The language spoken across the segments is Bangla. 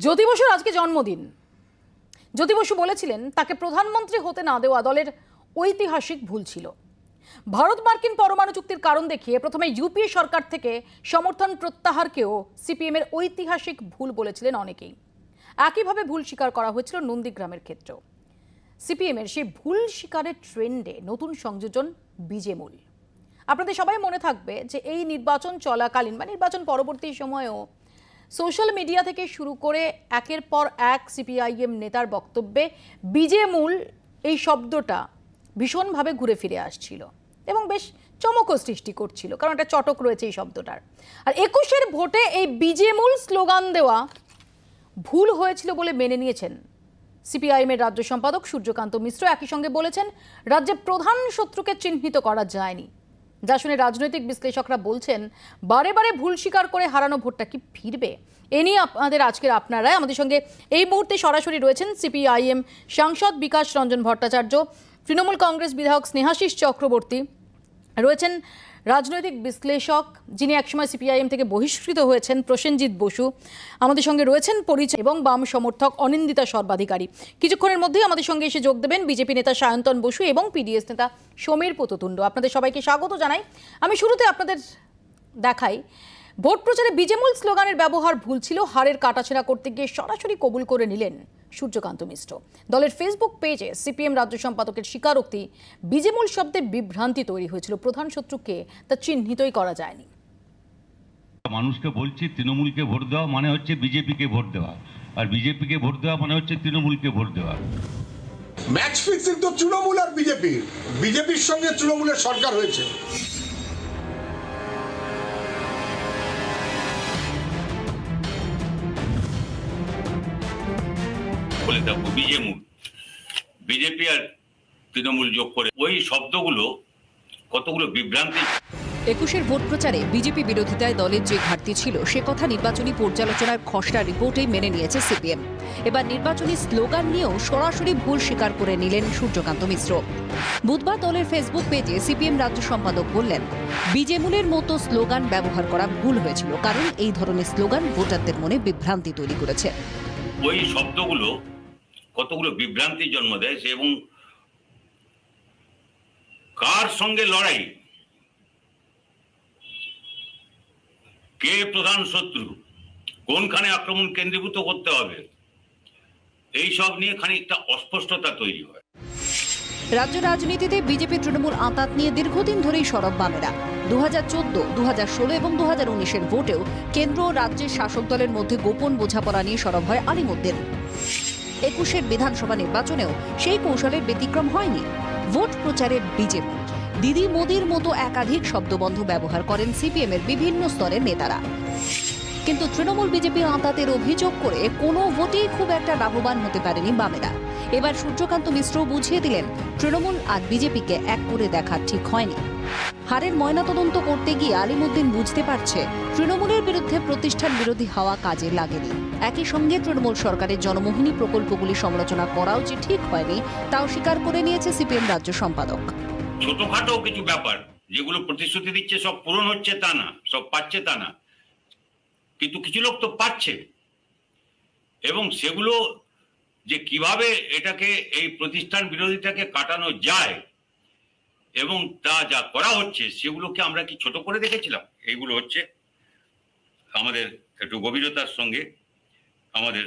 জ্যোতি বসুর আজকে জন্মদিন। জ্যোতি বসু বলেছিলেন তাকে প্রধানমন্ত্রী হতে না দেওয়া দলের ঐতিহাসিক ভুল ছিল। ভারত মার্কিন পরমাণু চুক্তির কারণ দেখিয়ে প্রথমে ইউপিএ সরকার থেকে সমর্থন প্রত্যাহারকেও সিপিএমের ঐতিহাসিক ভুল বলেছিলেন অনেকেই। একইভাবে ভুল স্বীকার করা হয়েছিল নন্দীগ্রামের ক্ষেত্রেও। সিপিএমের সেই ভুল স্বীকারের ট্রেন্ডে নতুন সংযোজন বিজেমূল। আপনাদের সবাই মনে থাকবে যে এই নির্বাচন চলাকালীন বা নির্বাচন পরবর্তী সময়েও সোশ্যাল মিডিয়া থেকে শুরু করে একের পর এক সিপিআইএম নেতার বক্তব্যে বিজেমূল এই শব্দটা ভীষণভাবে ঘুরে ফিরে আসছিল এবং বেশ চমকও সৃষ্টি করছিল, কারণ একটা চটক রয়েছে এই শব্দটার। আর 21-এর ভোটে এই বিজেমূল স্লোগান দেওয়া ভুল হয়েছিল বলে মেনে নিয়েছেন সিপিআইএমের রাজ্য সম্পাদক সূর্যকান্ত মিশ্র। একই সঙ্গে বলেছেন রাজ্যে প্রধান শত্রুকে চিহ্নিত করা যায়নি, যা শুনে রাজনৈতিক বিশ্লেষকরা বলছেন বারে বারে ভুল স্বীকার করে হারানো ভোটটা কি ফিরবে? এ নিয়ে আমাদের সঙ্গে এই মুহূর্তে সরাসরি রয়েছেন সিপিআইএম সাংসদ বিকাশ রঞ্জন ভট্টাচার্য, তৃণমূল কংগ্রেস বিধায়ক স্নেহাশিস চক্রবর্তী, রয়েছেন রাজনৈতিক বিশ্লেষক যিনি একসময় সিপিআইএম থেকে বহিষ্কৃত হয়েছেন প্রসেনজিৎ বসু, আমাদের সঙ্গে রয়েছেন পরিচয় এবং বাম সমর্থক অনিন্দিতা সর্বাধিকারী। কিছুক্ষণের মধ্যেই আমাদের সঙ্গে এসে যোগ দেবেন বিজেপি নেতা সায়ন্তন বসু এবং পিডিএস নেতা সমীর পততুণ্ড। আপনাদের সবাইকে স্বাগত জানাই। আমি শুরুতে আপনাদের দেখাই ভোট প্রচারে বিজেমূল স্লোগানের ব্যবহার ভুল ছিল, হারের কাটাছেঁড়া করতে গিয়ে সরাসরি কবুল করে নিলেন সূর্যকান্ত মিশ্র। দলের ফেসবুক পেজে সিপিএম রাজ্য সম্পাদকের স্বীকারোক্তি, বিজেমূল শব্দে বিভ্রান্তি তৈরি হয়েছিল, প্রধান শত্রুকে তা চিহ্নিতই করা যায়নি। মানুষকে বলছি তৃণমূলকে ভোট দেওয়া মানে হচ্ছে বিজেপিকে ভোট দেওয়া, আর বিজেপিকে ভোট দেওয়া মানে হচ্ছে তৃণমূলকে ভোট দেওয়া। ম্যাচ ফিক্সিং তো তৃণমূল আর বিজেপির সঙ্গে তৃণমূলের সরকার হয়েছে। বলে দেখো বিজেমূল, বিজেপি আর তৃণমূল যোগ করে ওই শব্দগুলো কতগুলো বিভ্রান্তি। 21-এর ভোট প্রচারে বিজেপি বিরোধিতায় দলের যে ঘাটতি ছিল সে কথা নির্বাচনী পর্যালোচনার খসড়া রিপোর্টেই মেনে নিয়েছে সিপিএম। এবার নির্বাচনী স্লোগান নিয়েও সরাসরি ভুল স্বীকার করে নিলেন সূর্যকান্ত মিশ্র। বুধবার দলের ফেসবুক পেজে সিপিএম রাজ্য সম্পাদক বললেন, বিজেমূলের মতো স্লোগান ব্যবহার করা ভুল হয়েছিল, কারণ এই ধরনের স্লোগান ভোটারদের মনে বিভ্রান্তি তৈরি করেছে। ওই শব্দগুলো কতগুলো বিভ্রান্তির জন্ম দেয় এবং কার সঙ্গে লড়াই, কে প্রধান শত্রু, কোনখানে আক্রমণ কেন্দ্রীভূত করতে হবে, এই সব নিয়ে খানিকটা অস্পষ্টতা তৈরি হয়। রাজ্য রাজনীতিতে বিজেপি তৃণমূল আঁতাত নিয়ে দীর্ঘদিন ধরেই সরব বামেরা। 2014, 2016 এবং 2019-এর ভোটেও কেন্দ্র ও রাজ্যের শাসক দলের মধ্যে গোপন বোঝাপড়া নিয়ে সরব হয় আলিমুদ্দিন। 21-এর বিধানসভা নির্বাচনেও সেই কৌশলের ব্যতিক্রম হয়নি। ভোট প্রচারে বিজেপি, দিদি মোদির মতো একাধিক শব্দবন্ধ ব্যবহার করেন সিপিএমের বিভিন্ন স্তরের নেতারা। কিন্তু তৃণমূল বিজেপি আঁতাতের অভিযোগ করে কোনো ভোটেই খুব একটা লাভবান হতে পারেনি বামেরা। এবার সূর্যকান্ত মিশ্র বুঝিয়ে দিলেন তৃণমূল আর বিজেপিকে এক করে দেখা ঠিক হয়নি। হারের ময়নাতদন্ত করতে গিয়ে আলিমুদ্দিন বুঝতে পারছে তৃণমূলের বিরুদ্ধে প্রতিষ্ঠান বিরোধী হওয়া কাজে লাগেনি। একই সঙ্গে তৃণমূল সরকারের জনমোহিনী প্রকল্পগুলি সমালোচনা করাও যে ঠিক হয়নি তাও স্বীকার করে নিয়েছে সিপিএম রাজ্য সম্পাদক। ছোটখাটো কিছু ব্যাপার যেগুলো প্রতিশ্রুতি দিচ্ছে সব পূরণ হচ্ছে তা না, সব পাচ্ছে তা না, কিন্তু কিছু লোক তো পাচ্ছে, এবং সেগুলো যে কিভাবে এটাকে এই প্রতিষ্ঠান বিরোধিতাকে কাটানো যায় এবং তা যা করা হচ্ছে সেগুলোকে আমরা কি ছোট করে দেখেছিলাম? এইগুলো হচ্ছে আমাদের একটু গভীরতার সঙ্গে আমাদের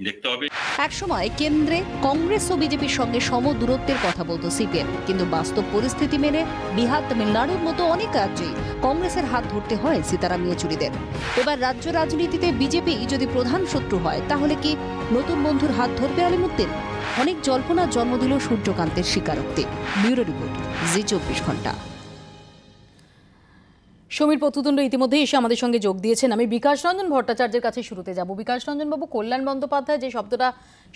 দেখতে হবে। একসময় কেন্দ্রে কংগ্রেস ও বিজেপির সঙ্গে সম দূরত্বের কথা বলতো সিপিএম, কিন্তু বাস্তব পরিস্থিতি মেনে বিহার, তামিলনাড়ুর মতো অনেক রাজ্যেই কংগ্রেসের হাত ধরতে হয় সীতারাম ইয়েচুরিদের। এবার রাজ্য রাজনীতিতে বিজেপি যদি প্রধান শত্রু হয় তাহলে কি নতুন বন্ধুর হাত ধরবে আলিমুদ্দিন? অনেক জল্পনার জন্ম দিল সূর্যকান্তের স্বীকারোক্তি। ব্যুরো রিপোর্ট, জি 24 ঘন্টা। সমীর পততুণ্ড ইতিমধ্যে এসে আমাদের সঙ্গে যোগ দিয়েছেন। আমি বিকাশ রঞ্জন ভট্টাচার্যের কাছে শুরুতে যাব। বিকাশ রঞ্জন বাবু, কল্যাণ বন্দ্যোপাধ্যায় যে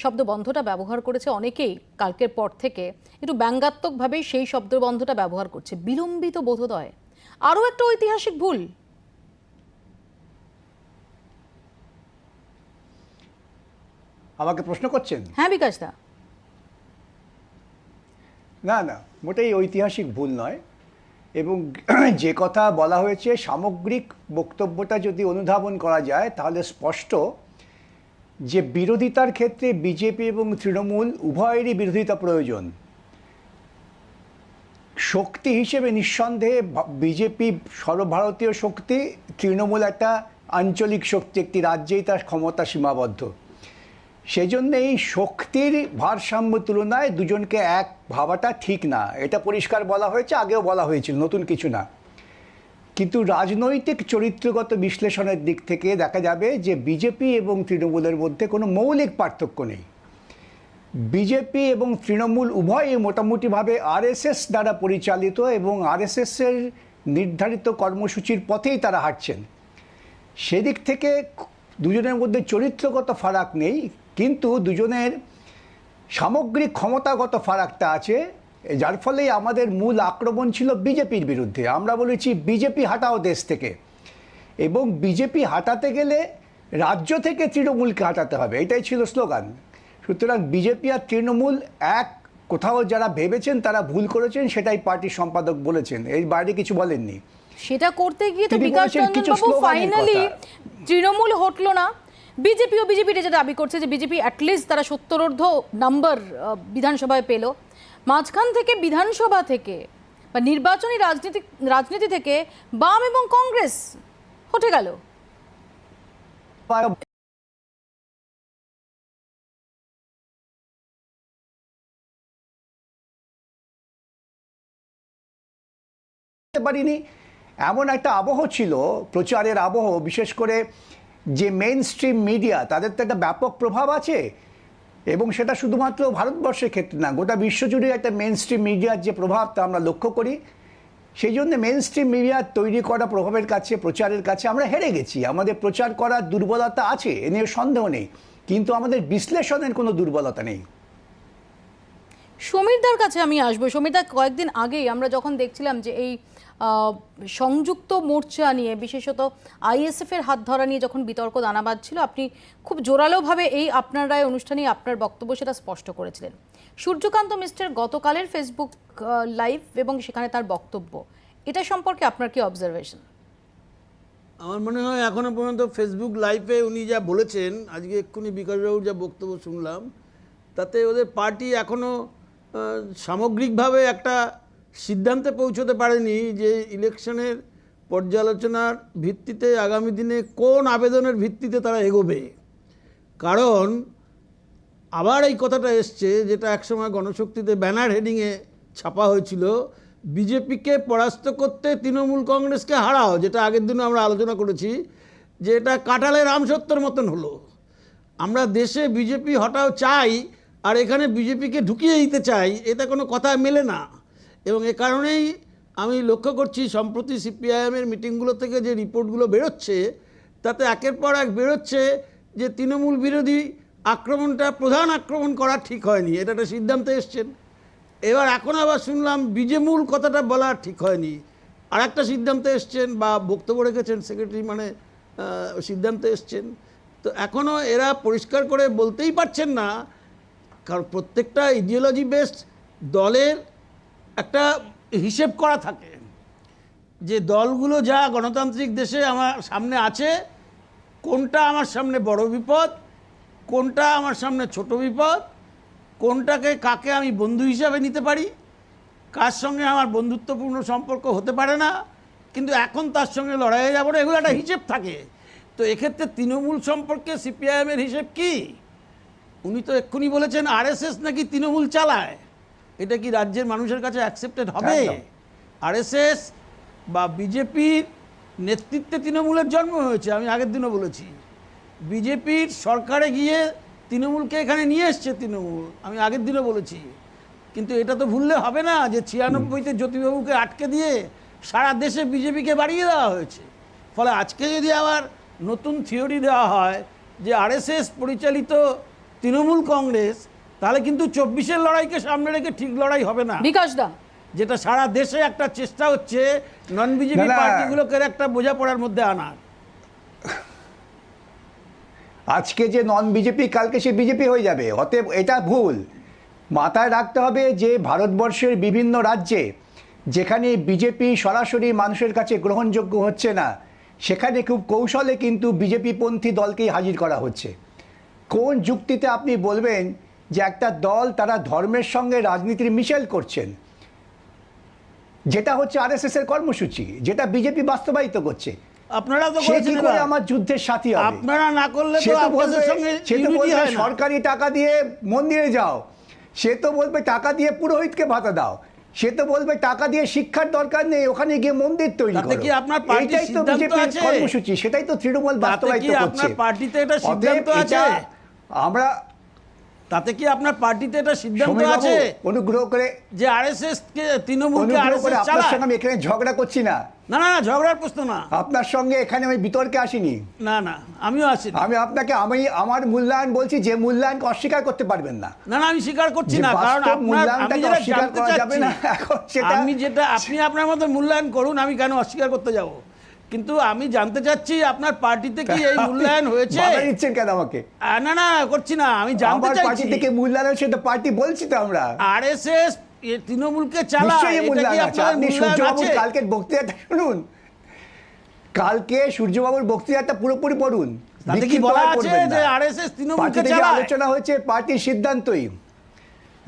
শব্দবন্ধটা ব্যবহার করেছে, অনেকেই কালকের পর থেকে একটু ব্যঙ্গাত্মকভাবেই সেই শব্দবন্ধটা ব্যবহার করছে। বিলম্বিত বোধোদয় আরও একটা ঐতিহাসিক ভুল। আমাকে প্রশ্ন করছেন? হ্যাঁ বিকাশ দা। না, মোটেই ঐতিহাসিক ভুল নয়। এবং যে কথা বলা হয়েছে সামগ্রিক বক্তব্যটা যদি অনুধাবন করা যায় তাহলে স্পষ্ট যে বিরোধিতার ক্ষেত্রে বিজেপি এবং তৃণমূল উভয়েরই বিরোধিতা প্রয়োজন। শক্তি হিসেবে নিঃসন্দেহে বিজেপি সর্বভারতীয় শক্তি, তৃণমূল একটা আঞ্চলিক শক্তি, একটি রাজ্যেই তার ক্ষমতা সীমাবদ্ধ। সেজন্য এই শক্তির ভারসাম্য তুলনায় দুজনকে এক ভাবাটা ঠিক না, এটা পরিষ্কার বলা হয়েছে, আগেও বলা হয়েছিল, নতুন কিছু না। কিন্তু রাজনৈতিক চরিত্রগত বিশ্লেষণের দিক থেকে দেখা যাবে যে বিজেপি এবং তৃণমূলের মধ্যে কোনো মৌলিক পার্থক্য নেই। বিজেপি এবং তৃণমূল উভয়ই মোটামুটিভাবে আরএসএস দ্বারা পরিচালিত এবং আরএসএসের নির্ধারিত কর্মসূচির পথেই তারা হাঁটছেন। সেদিক থেকে দুজনের মধ্যে চরিত্রগত ফারাক নেই, কিন্তু দুজনের সামগ্রিক ক্ষমতাগত ফারাকটা আছে, যার ফলেই আমাদের মূল আক্রমণ ছিল বিজেপির বিরুদ্ধে। আমরা বলেছি বিজেপি হাঁটাও দেশ থেকে, এবং বিজেপি হাঁটাতে গেলে রাজ্য থেকে তৃণমূলকে হাঁটাতে হবে, এটাই ছিল স্লোগান। সুতরাং বিজেপি আর তৃণমূল এক, কোথাও যারা ভেবেছেন তারা ভুল করেছেন, সেটাই পার্টির সম্পাদক বলেছেন, এর বাইরে কিছু বলেননি। সেটা করতে গিয়ে তো তিনি বিকাশ বলেছেন রঞ্জন কিছু বাবু স্লোগানের ফাইনালি কথা। তৃণমূল হটলো না, বিজেপি যেটা দাবি করছে যে বিজেপি অ্যাটলিস্ট তারা 70 নাম্বার বিধানসভায় পেল। মাঝখান থেকে বিধানসভা থেকে বা নির্বাচনী রাজনীতি থেকে বাম এবং কংগ্রেস হটে গেল। পারিনি, এমন একটা আবহ ছিল, প্রচারের আবহ, বিশেষ করে যে মেইন স্ট্রিম মিডিয়া, তাদের তো একটা ব্যাপক প্রভাব আছে, এবং সেটা শুধুমাত্র ভারতবর্ষের ক্ষেত্রে না, গোটা বিশ্বজুড়ে একটা মেইন স্ট্রিম মিডিয়ার যে প্রভাব তা আমরা লক্ষ্য করি। সেই জন্য মেইন স্ট্রিম মিডিয়ার তৈরি করা প্রভাবের কাছে, প্রচারের কাছে আমরা হেরে গেছি। আমাদের প্রচার করার দুর্বলতা আছে, এ নিয়ে সন্দেহ নেই, কিন্তু আমাদের বিশ্লেষণের কোনো দুর্বলতা নেই। সমীরদার কাছে আমি আসবো। সমীরদা, কয়েকদিন আগেই আমরা যখন দেখছিলাম যে এই সংযুক্ত মোর্চা নিয়ে, বিশেষত আইএসএফের হাত ধরা নিয়ে যখন বিতর্ক দানা বাঁধছিল, আপনি খুব জোরালোভাবে এই আপনার রায় অনুষ্ঠানে আপনার বক্তব্য সেটা স্পষ্ট করেছিলেন। সূর্যকান্ত মিস্টার গতকালের ফেসবুক লাইভ এবং সেখানে তার বক্তব্য, এটা সম্পর্কে আপনার কি অবজারভেশন? আমার মনে হয় এখনো পর্যন্ত ফেসবুক লাইভে উনি যা বলেছেন, আজকে এক্ষুনি বিকাশবাবুর যা বক্তব্য শুনলাম, তাতে ওদের পার্টি এখনও সামগ্রিকভাবে একটা সিদ্ধান্তে পৌঁছতে পারেনি যে ইলেকশনের পর্যালোচনার ভিত্তিতে আগামী দিনে কোন আবেদনের ভিত্তিতে তারা এগোবে। কারণ আবার এই কথাটা এসছে, যেটা একসময় গণশক্তিতে ব্যানার হেডিংয়ে ছাপা হয়েছিল, বিজেপিকে পরাস্ত করতে তৃণমূল কংগ্রেসকে হারাও, যেটা আগের দিনও আমরা আলোচনা করেছি যে এটা কাঁঠালের আমসত্ত্বর মতন হলো। আমরা দেশে বিজেপি হটাও চাই, আর এখানে বিজেপিকে ঢুকিয়ে দিতে চাই, এটা কোনো কথা মেলে না। এবং এ কারণেই আমি লক্ষ্য করছি সম্প্রতি সিপিআইএমের মিটিংগুলো থেকে যে রিপোর্টগুলো বেরোচ্ছে, তাতে একের পর এক বেরোচ্ছে যে তৃণমূল বিরোধী আক্রমণটা, প্রধান আক্রমণ করা ঠিক হয়নি, এটা একটা সিদ্ধান্তে এসছেন। এবার এখন আবার শুনলাম বিজেমূল কথাটা বলা ঠিক হয়নি, আর একটা সিদ্ধান্তে এসছেন বা বক্তব্য রেখেছেন সেক্রেটারি, মানে সিদ্ধান্তে এসছেন। তো এখনও এরা পরিষ্কার করে বলতেই পারছেন না, কারণ প্রত্যেকটা ইডিওলজি বেসড দলের একটা হিসেব করা থাকে যে দলগুলো যা গণতান্ত্রিক দেশে আমার সামনে আছে, কোনটা আমার সামনে বড় বিপদ, কোনটা আমার সামনে ছোট বিপদ, কোনটাকে কাকে আমি বন্ধু হিসাবে নিতে পারি, কার সঙ্গে আমার বন্ধুত্বপূর্ণ সম্পর্ক হতে পারে না, কিন্তু এখন তার সঙ্গে লড়াইয়ে যাবো না, এগুলো একটা হিসেব থাকে। তো এক্ষেত্রে তৃণমূল সম্পর্কে সিপিআইএমের হিসেব কি? উনি তো এক্ষুনি বলেছেন আরএসএস নাকি তৃণমূল চালায়, এটা কি রাজ্যের মানুষের কাছে অ্যাকসেপ্টেড হবে? আরএসএস বা বিজেপির নেতৃত্বে তৃণমূলের জন্ম হয়েছে, আমি আগের দিনও বলেছি। বিজেপির সরকারে গিয়ে তৃণমূলকে এখানে নিয়ে এসছে তৃণমূল, আমি আগের দিনও বলেছি। কিন্তু এটা তো ভুললে হবে না যে 96-তে জ্যোতিবাবুকে আটকে দিয়ে সারা দেশে বিজেপিকে বাড়িয়ে দেওয়া হয়েছে। ফলে আজকে যদি আবার নতুন থিওরি দেওয়া হয় যে আরএসএস পরিচালিত তৃণমূল কংগ্রেস, তাহলে কিন্তু 24-এর লড়াইকে সামনে রেখে ঠিক লড়াই হবে না। বিকাশ দা, যেটা সারা দেশে একটা চেষ্টা হচ্ছে নন বিজেপি পার্টিগুলোকে একটা বোঝাপড়ার মধ্যে আনার। আজকে যে নন বিজেপি, কালকে সে বিজেপি হয়ে যাবে, অতএব এটা ভুল। মাথায় রাখতে হবে যে ভারতবর্ষের বিভিন্ন রাজ্যে যেখানে বিজেপি সরাসরি মানুষের কাছে গ্রহণযোগ্য হচ্ছে না, সেখানে খুব কৌশলে কিন্তু বিজেপি পন্থী দলকেই হাজির করা হচ্ছে। কোন যুক্তিতে আপনি বলবেন যে একটা দল তারা ধর্মের সঙ্গে রাজনীতির মিশেল করছেন, যেটা হচ্ছে আরএসএস এর কর্মসূচি, যেটা বিজেপি বাস্তবায়িত করছে? আপনারা তো সে কি করেছেন করে এবার। আমার যুদ্ধের সাথী হবে? আপনারা না করলে সে তো তো আপনাদের বলবে, সঙ্গে সে তো unity বলবে হয় না। সরকারি টাকা দিয়ে মন্দিরে যাও, সে তো বলবে টাকা দিয়ে পুরোহিতকে ভাতা দাও, সে তো বলবে টাকা দিয়ে শিক্ষার দরকার নেই, ওখানে গিয়ে মন্দির তৈরি তাতে করো। কি আপনার পার্টির এইটাই তো সিদ্ধান্ত বিজেপির আছে? কর্মসূচি, সেটাই তো তৃণমূল তাতে বাস্তবায়িত কি করছে। আপনার পার্টিতে এটা অতএব সিদ্ধান্ত আছে? এটা আমরা তাতে কি আপনার পার্টিতে এটা সিদ্ধান্ত সমীরবাবু, আছে অনুগ্রহ করে যে আরএসএস কে তৃণমূলকে অনুগ্রহ করে আরএসএস আপনার চালায়? সঙ্গে আমি এখানে ঝগড়া করছি না, না না না, ঝগড়ার প্রশ্ন না। আপনার সঙ্গে এখানে আমি বিতর্কে আসিনি। না না, আমিও আছি না। আমি আপনাকে আমার মূল্যায়ন বলছি, যে মূল্যায়নকে অস্বীকার করতে পারবেন না। না না, আমি স্বীকার করছি যে না, কারণ বাস্তব আমি মূল্যায়নটাকে যেটা অস্বীকার জানতে করা যাবে চাচ্ছি, না, এখন সেটা আমি যেটা আপনি আপনার মতো মূল্যায়ন করুন, আমি কেন অস্বীকার করতে যাব? কিন্তু আমি জানতে চাচ্ছি আপনার পার্টিতে কি এই মূল্যায়ন হয়েছে? বাধা দিচ্ছেন কেন আমাকে? না না, করছি না, আমি জানতে আমার পার্টি চাইছি। থেকে মূল্যায়ন হয়েছে, তো পার্টি বলছি তো আমরা। আরএসএস তৃণমূলকে চালায়, নিশ্চয়ই এটা কি মূল্যায়ন আছে। আপনার আপনি মূল্যায়ন সূর্যবাবুর আছে? কালকের বক্তৃতাটা শুনুন, কালকে সূর্যবাবুর বক্তৃতাটা পুরোপুরি পড়ুন। তাতে কি বিক্ষিপ্ত বলা হয়ে আছে পড়বেন না। যে আরএসএস পার্টি তৃণমূলকে থেকে চালায়? আলোচনা হয়েছে পার্টির সিদ্ধান্তই,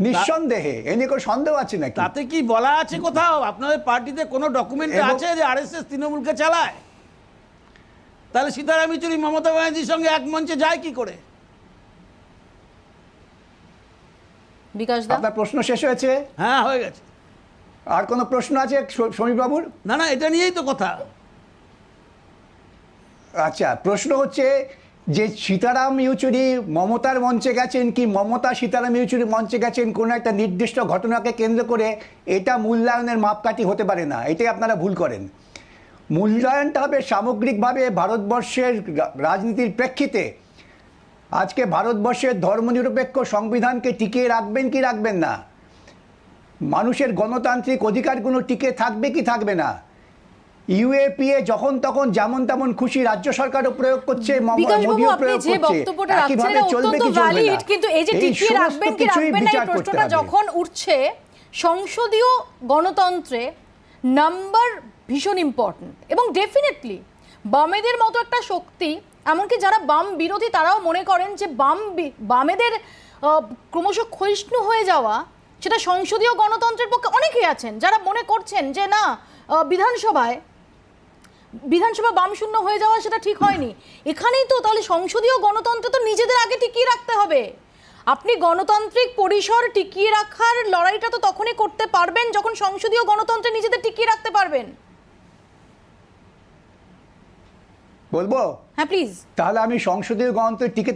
নিঃসন্দেহে, এ নিয়ে কোনো সন্দেহ আছে নাকি? তাতে কি বলা আছে কোথাও আপনাদের পার্টিতে কোনো ডকুমেন্টে এবং- আছে যে আরএসএস তৃণমূলকে চালায়? তাহলে সীতারাম ইয়েচুরি মমতা ব্যানার্জির সঙ্গে এক মঞ্চে যায় কি করে? বিকাশ দা, আপনার প্রশ্ন শেষ হয়েছে? হ্যাঁ, হয়ে গেছে। আর কোনো প্রশ্ন আছে সমীরবাবুর? না না, এটা নিয়েই তো কথা। আচ্ছা, প্রশ্ন হচ্ছে যে সীতারাম ইয়েচুরি মমতার মঞ্চে গেছেন কি মমতা সীতারাম ইয়েচুরি মঞ্চে গেছেন কোনো একটা নির্দিষ্ট ঘটনাকে কেন্দ্র করে, এটা মূল্যায়নের মাপকাঠি হতে পারে না, এটাই আপনারা ভুল করেন। মূল্যায়নটা হবে সামগ্রিকভাবে ভারতবর্ষের রাজনীতির প্রেক্ষিতে। আজকে ভারতবর্ষের ধর্মনিরপেক্ষ সংবিধানকে টিকিয়ে রাখবেন কি রাখবেন না, মানুষের গণতান্ত্রিক অধিকারগুলো টিকে থাকবে কি থাকবে না। ইউএপিএ যখন তখন যেমন তেমন খুশি রাজ্য সরকারও প্রয়োগ করছে, বিকাশ বাবু, মোদিও আপনি প্রয়োগ যে করছে, বক্তব্যটা রাখছেন একইভাবে এটা চলবে অত্যন্ত কি চলবে ভ্যালিড, না, কিন্তু এই যে টিকিয়ে সমস্ত রাখবেন কি কিছুই রাখবেন না, এই বিচার করতে প্রশ্নটা হবে। যখন উঠছে, সংসদীয় গণতন্ত্রে নাম্বার ভীষণ ইম্পর্টেন্ট। এবং ডেফিনেটলি বামেদের মতো একটা শক্তি, এমনকি যারা বাম বিরোধী তারাও মনে করেন যে বামেদের ক্রমশ ক্ষয়িষ্ণু হয়ে যাওয়া, সেটা সংসদীয় গণতন্ত্রের পক্ষে অনেকেই আছেন যারা মনে করছেন যে না, বিধানসভা বামশূন্য হয়ে যাওয়া সেটা ঠিক হয়নি। এখানেই তো তাহলে সংসদীয় গণতন্ত্র তো নিজেদের আগে টিকিয়ে রাখতে হবে। আপনি গণতান্ত্রিক পরিসর টিকিয়ে রাখার লড়াইটা তো তখনই করতে পারবেন যখন সংসদীয় গণতন্ত্রে নিজেদের টিকিয়ে রাখতে পারবেন। বলবো? হ্যাঁ প্লিজ। তাহলে আমি সংসদীয় গণতন্ত্রে টিকে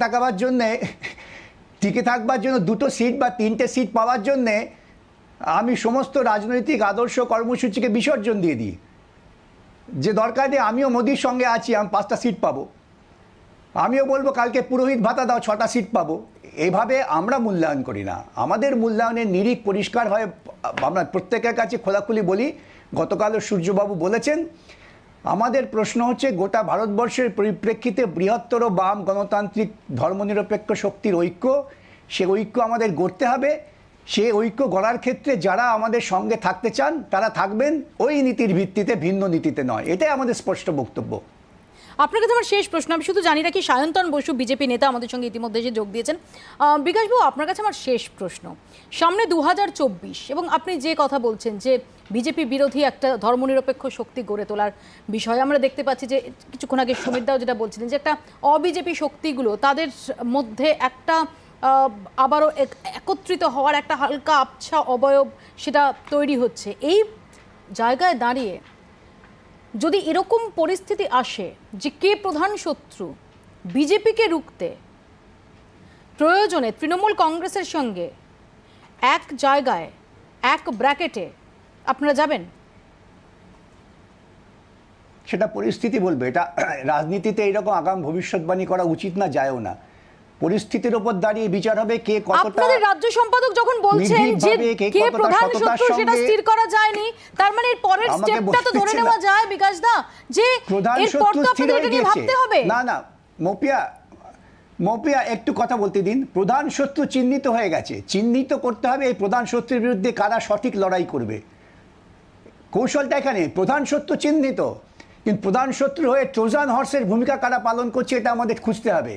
থাকবার জন্য 2টো সিট বা 3টে সিট পাওয়ার জন্যে আমি সমস্ত রাজনৈতিক আদর্শ কর্মসূচিকে বিসর্জন দিয়ে দিই, যে দরকার নেই আমিও মোদির সঙ্গে আছি, আমি 5টা সিট পাবো, আমিও বলবো কালকে পুরোহিত ভাতা দাও, 6টা সিট পাবো। এইভাবে আমরা মূল্যায়ন করি না। আমাদের মূল্যায়নের নিরিখ পরিষ্কার হয়, আমরা প্রত্যেকের কাছে খোলাখুলি বলি। গতকালও সূর্যবাবু বলেছেন, আমাদের প্রশ্ন হচ্ছে গোটা ভারতবর্ষের পরিপ্রেক্ষিতে বৃহত্তর বাম গণতান্ত্রিক ধর্মনিরপেক্ষ শক্তির ঐক্য, সে ঐক্য আমাদের গড়তে হবে। সেই ঐক্য গড়ার ক্ষেত্রে যারা আমাদের সঙ্গে থাকতে চান তারা থাকবেন, ওই নীতির ভিত্তিতে, ভিন্ন নীতিতে নয়। এটাই আমাদের স্পষ্ট বক্তব্য। আপনার কাছে আমার শেষ প্রশ্ন, আমি শুধু জানি রাখি সায়ন্তন বসু বিজেপি নেতা আমাদের সঙ্গে ইতিমধ্যে এসে যোগ দিয়েছেন। বিকাশবাবু, আপনার কাছে আমার শেষ প্রশ্ন, সামনে 2024 এবং আপনি যে কথা বলছেন যে বিজেপি বিরোধী একটা ধর্মনিরপেক্ষ শক্তি গড়ে তোলার বিষয়ে আমরা দেখতে পাচ্ছি যে কিছুক্ষণ আগে সমীরদাও যেটা বলছিলেন যে একটা অবিজেপি শক্তিগুলো তাদের মধ্যে একটা আবারও একত্রিত হওয়ার একটা হালকা আবছা অবয়ব সেটা তৈরি হচ্ছে। এই জায়গায় দাঁড়িয়ে যদি এরকম পরিস্থিতি আসে যে কে প্রধান শত্রু, বিজেপিকে রুখতে প্রয়োজনে তৃণমূল কংগ্রেসের সঙ্গে এক জায়গায়, এক ব্র্যাকেটে আপনারা যাবেন? সেটা পরিস্থিতি বলবে। এটা রাজনীতিতে এইরকম আগাম ভবিষ্যৎবাণী করা উচিত না, যায়ও না। পরিস্থিতির উপর দাঁড়িয়ে বিচার হবে কে কতটা। আপনাদের রাজ্য সম্পাদক যখন বলছেন যে কে প্রধান শত্রু সেটা স্থির করা যায়নি, তার মানে এর পরের স্টেপটা তো ধরে নেওয়া যায় বিকাশ দা যে প্রধান এর পর শত্রু তো স্থির আপনাদের হয়ে এটা নিয়ে গেছে। ভাবতে হবে। না মপিয়া একটু কথা বলতে দিন। প্রধান শত্রু চিহ্নিত হয়ে গেছে, চিহ্নিত করতে হবে এই প্রধান শত্রুর বিরুদ্ধে কারা সঠিক লড়াই করবে। কৌশলটা এখানে প্রধান শত্রু চিহ্নিত, কিন্তু প্রধান শত্রু হয়ে ট্রোজান হর্সের ভূমিকা কারা পালন করছে এটা আমাদের খুঁজতে হবে।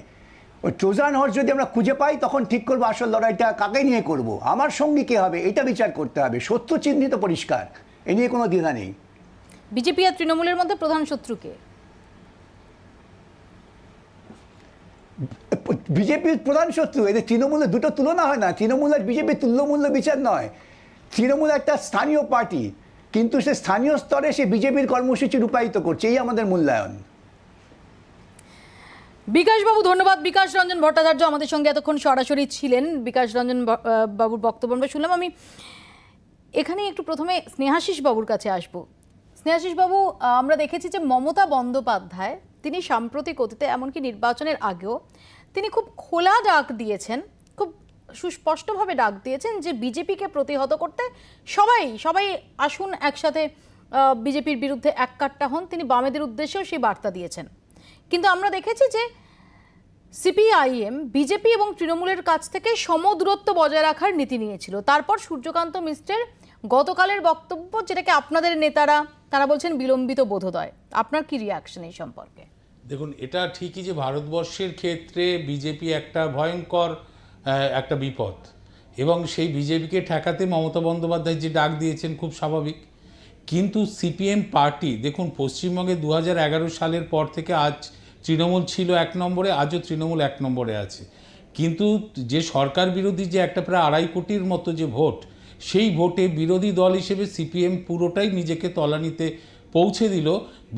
ওই ট্রোজান হর্স যদি আমরা খুঁজে পাই তখন ঠিক করবো আসল লড়াইটা কাকে নিয়ে করব, আমার সঙ্গী কে হবে এটা বিচার করতে হবে। শত্রু চিহ্নিত পরিষ্কার, এ নিয়ে কোনো দ্বিধা নেই। বিজেপি আর তৃণমূলের মধ্যে প্রধান শত্রুকে বিজেপির প্রধান শত্রু, এদের তৃণমূলের দুটো তুলনা হয় না। তৃণমূল আর বিজেপির তুল্যমূল্য বিচার নয়। তৃণমূল একটা স্থানীয় পার্টি, কিন্তু সে স্থানীয় স্তরে সে বিজেপির কর্মসূচি রূপায়িত করছে, এই আমাদের মূল্যায়ন। বিকাশ বাবু ধন্যবাদ। বিকাশ রঞ্জন ভট্টাচার্য আমাদের সঙ্গে এতক্ষণ সরাসরি ছিলেন। বিকাশ রঞ্জন বাবুর বক্তব্য আমরা শুনলাম। আমি এখানে একটু প্রথমে স্নেহাশিস বাবুর কাছে আসব। স্নেহাশিস বাবু, আমরা দেখেছি যে মমতা বন্দ্যোপাধ্যায় তিনি সাম্প্রতিক অতীতে এমনকি নির্বাচনের আগেও তিনি খুব খোলা ডাক দিয়েছেন, খুব সুস্পষ্টভাবে ডাক দিয়েছেন যে বিজেপিকে প্রতিহত করতে সবাই আসুন একসাথে বিজেপির বিরুদ্ধে এক কাট্টা হন। তিনি বামেদের উদ্দেশ্যেও সেই বার্তা দিয়েছেন। কিন্তু আমরা দেখেছি যে সিপিআইএম বিজেপি এবং তৃণমূলের কাছ থেকে সমদূরত্ব বজায় রাখার নীতি নিয়েছিল। তারপর সূর্যকান্ত মিশ্রের গতকালের বক্তব্য, যেটাকে আপনাদের নেতারা তারা বলছেন বিলম্বিত বোধোদয়। আপনার কি রিয়াকশন এই সম্পর্কে? দেখুন, এটা ঠিকই যে ভারতবর্ষের ক্ষেত্রে বিজেপি একটা ভয়ঙ্কর একটা বিপদ, এবং সেই বিজেপিকে ঠেকাতে মমতা বন্দ্যোপাধ্যায় যে ডাক দিয়েছেন খুব স্বাভাবিক। কিন্তু সিপিএম পার্টি দেখুন, পশ্চিমবঙ্গে 2011 সালের পর থেকে আজ তৃণমূল ছিল 1 নম্বরে, আজও তৃণমূল 1 নম্বরে আছে। কিন্তু যে সরকার বিরোধী যে একটা প্রায় 2.5 কোটির মতো যে ভোট, সেই ভোটে বিরোধী দল হিসেবে সিপিএম পুরোটাই নিজেকে তলানিতে পৌঁছে দিল,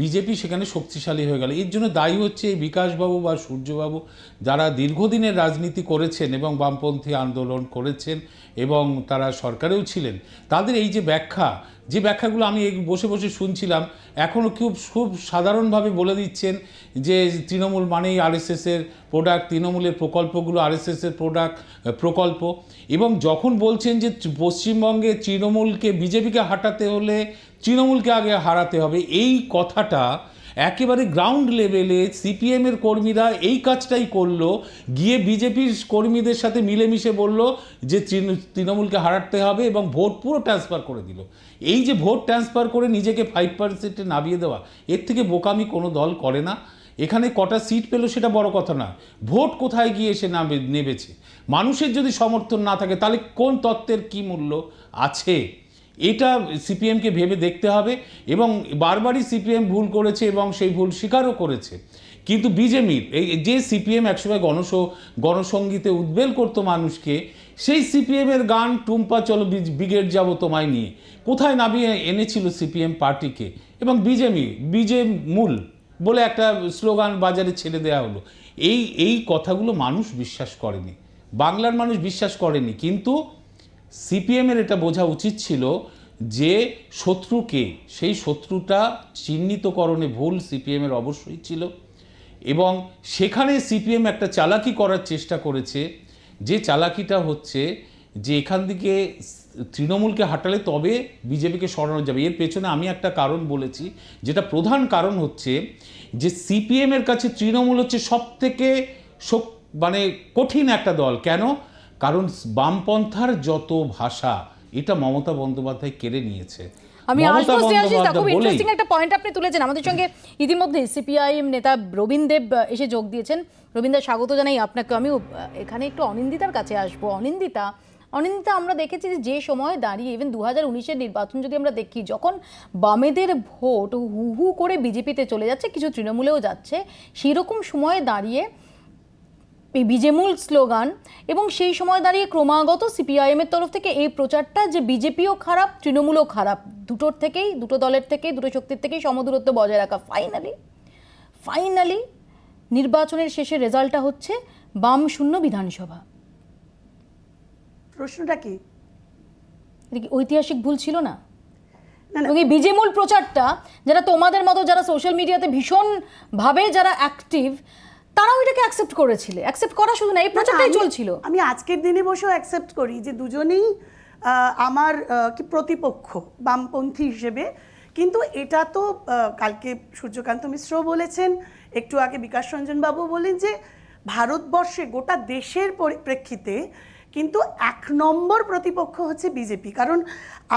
বিজেপি সেখানে শক্তিশালী হয়ে গেল। এর জন্য দায়ী হচ্ছে এই বিকাশবাবু বা সূর্যবাবু, যারা দীর্ঘদিনের রাজনীতি করেছেন এবং বামপন্থী আন্দোলন করেছেন এবং তারা সরকারেও ছিলেন। তাদের এই যে ব্যাখ্যাগুলো আমি বসে বসে শুনছিলাম, এখনও খুব সাধারণভাবে বলে দিচ্ছেন যে তৃণমূল মানেই আরএসএসের প্রোডাক্ট, তৃণমূলের প্রকল্পগুলো আরএসএসের প্রকল্প। এবং যখন বলছেন যে পশ্চিমবঙ্গে তৃণমূলকে বিজেপিকে হাঁটাতে হলে তৃণমূলকে আগে হারাতে হবে, এই কথাটা একেবারে গ্রাউন্ড লেভেলে সিপিএমের কর্মীরা এই কাজটাই করলো, গিয়ে বিজেপির কর্মীদের সাথে মিলেমিশে বলল যে তৃণমূলকে হারাতে হবে এবং ভোট পুরো ট্রান্সফার করে দিল। এই যে ভোট ট্রান্সফার করে নিজেকে 5%-এ নামিয়ে দেওয়া, এর থেকে বোকামি কোনো দল করে না। এখানে কটা সিট পেল সেটা বড় কথা না, ভোট কোথায় গিয়ে এসে নেবেছে। মানুষের যদি সমর্থন না থাকে তাহলে কোন তত্ত্বের কি মূল্য আছে, এটা সিপিএমকে ভেবে দেখতে হবে। এবং বারবারই সিপিএম ভুল করেছে এবং সেই ভুল স্বীকারও করেছে। কিন্তু বিজেপির এই যে সিপিএম একসময় গণসঙ্গীতে উদ্বেল করতো মানুষকে, সেই সিপিএমের গান টুম্পা চলো ব্রিগেড যাবো তোমায় নিয়ে কোথায় নামিয়ে এনেছিল সিপিএম পার্টিকে। এবং বিজে মূল বলে একটা স্লোগান বাজারে ছেড়ে দেওয়া হলো। এই কথাগুলো মানুষ বিশ্বাস করেনি, বাংলার মানুষ বিশ্বাস করেনি। কিন্তু সিপিএমের এটা বোঝা উচিত ছিল যে শত্রুকে, সেই শত্রুটা চিহ্নিতকরণে ভুল সিপিএমের অবশ্যই ছিল। এবং সেখানে সিপিএম একটা চালাকি করার চেষ্টা করেছে, যে চালাকিটা হচ্ছে যে এখান থেকে তৃণমূলকে হাঁটালে তবে বিজেপিকে সরানো যাবে। এর পেছনে আমি একটা কারণ বলেছি, যেটা প্রধান কারণ হচ্ছে যে সিপিএমের কাছে তৃণমূল হচ্ছে সবথেকে কঠিন একটা দল। কেন? কারণ বামপন্থার যত ভাষা, এটা মমতা বন্দ্যোপাধ্যায় কেড়ে নিয়েছে। আমি আসবো খুব ইন্টারেস্টিং একটা পয়েন্ট আপনি তুলেছেন। আমাদের সঙ্গে ইতিমধ্যে সিপিআইএম নেতা রবীন দেব এসে যোগ দিয়েছেন। রবীন দা, স্বাগত জানাই আপনাকে। আমি এখানে একটু অনিন্দিতার কাছে আসবো। অনিন্দিতা, আমরা দেখেছি যে সময় দাঁড়িয়ে ইভেন 2019-এর নির্বাচন যদি আমরা দেখি, যখন বামেদের ভোট হু হু করে বিজেপিতে চলে যাচ্ছে, কিছু তৃণমূলেও যাচ্ছে, সেই রকম সময়ে দাঁড়িয়ে এই বিজেমূল স্লোগান, এবং সেই সময় দাঁড়িয়ে ক্রমাগত সিপিআইএমের তরফ থেকে এই প্রচারটা যে বিজেপিও খারাপ তৃণমূলও খারাপ, দুটো দলের থেকেই, দুটো শক্তির থেকেই সমদূরত্ব বজায় রাখা। ফাইনালি নির্বাচনের শেষে রেজাল্টটা হচ্ছে বাম শূন্য বিধানসভা। প্রশ্নটা কি? এটা কি ঐতিহাসিক ভুল ছিল না? এবং এই বিজেমূল প্রচারটা, যারা তোমাদের মতো যারা সোশ্যাল মিডিয়াতে ভীষণভাবে যারা অ্যাক্টিভ, তারাও এটাকে অ্যাকসেপ্ট করেছিল। অ্যাকসেপ্ট করা শুধু না, এই প্রচারটাই চলছিল। আমি আজকের দিনে বসেও অ্যাকসেপ্ট করি যে দুজনেই আমার কি প্রতিপক্ষ বামপন্থী হিসেবে। কিন্তু এটা তো কালকে সূর্যকান্ত মিশ্রও বলেছেন, একটু আগে বিকাশ রঞ্জন বাবু বলেন যে ভারতবর্ষে গোটা দেশের পরিপ্রেক্ষিতে কিন্তু 1 নম্বর প্রতিপক্ষ হচ্ছে বিজেপি। কারণ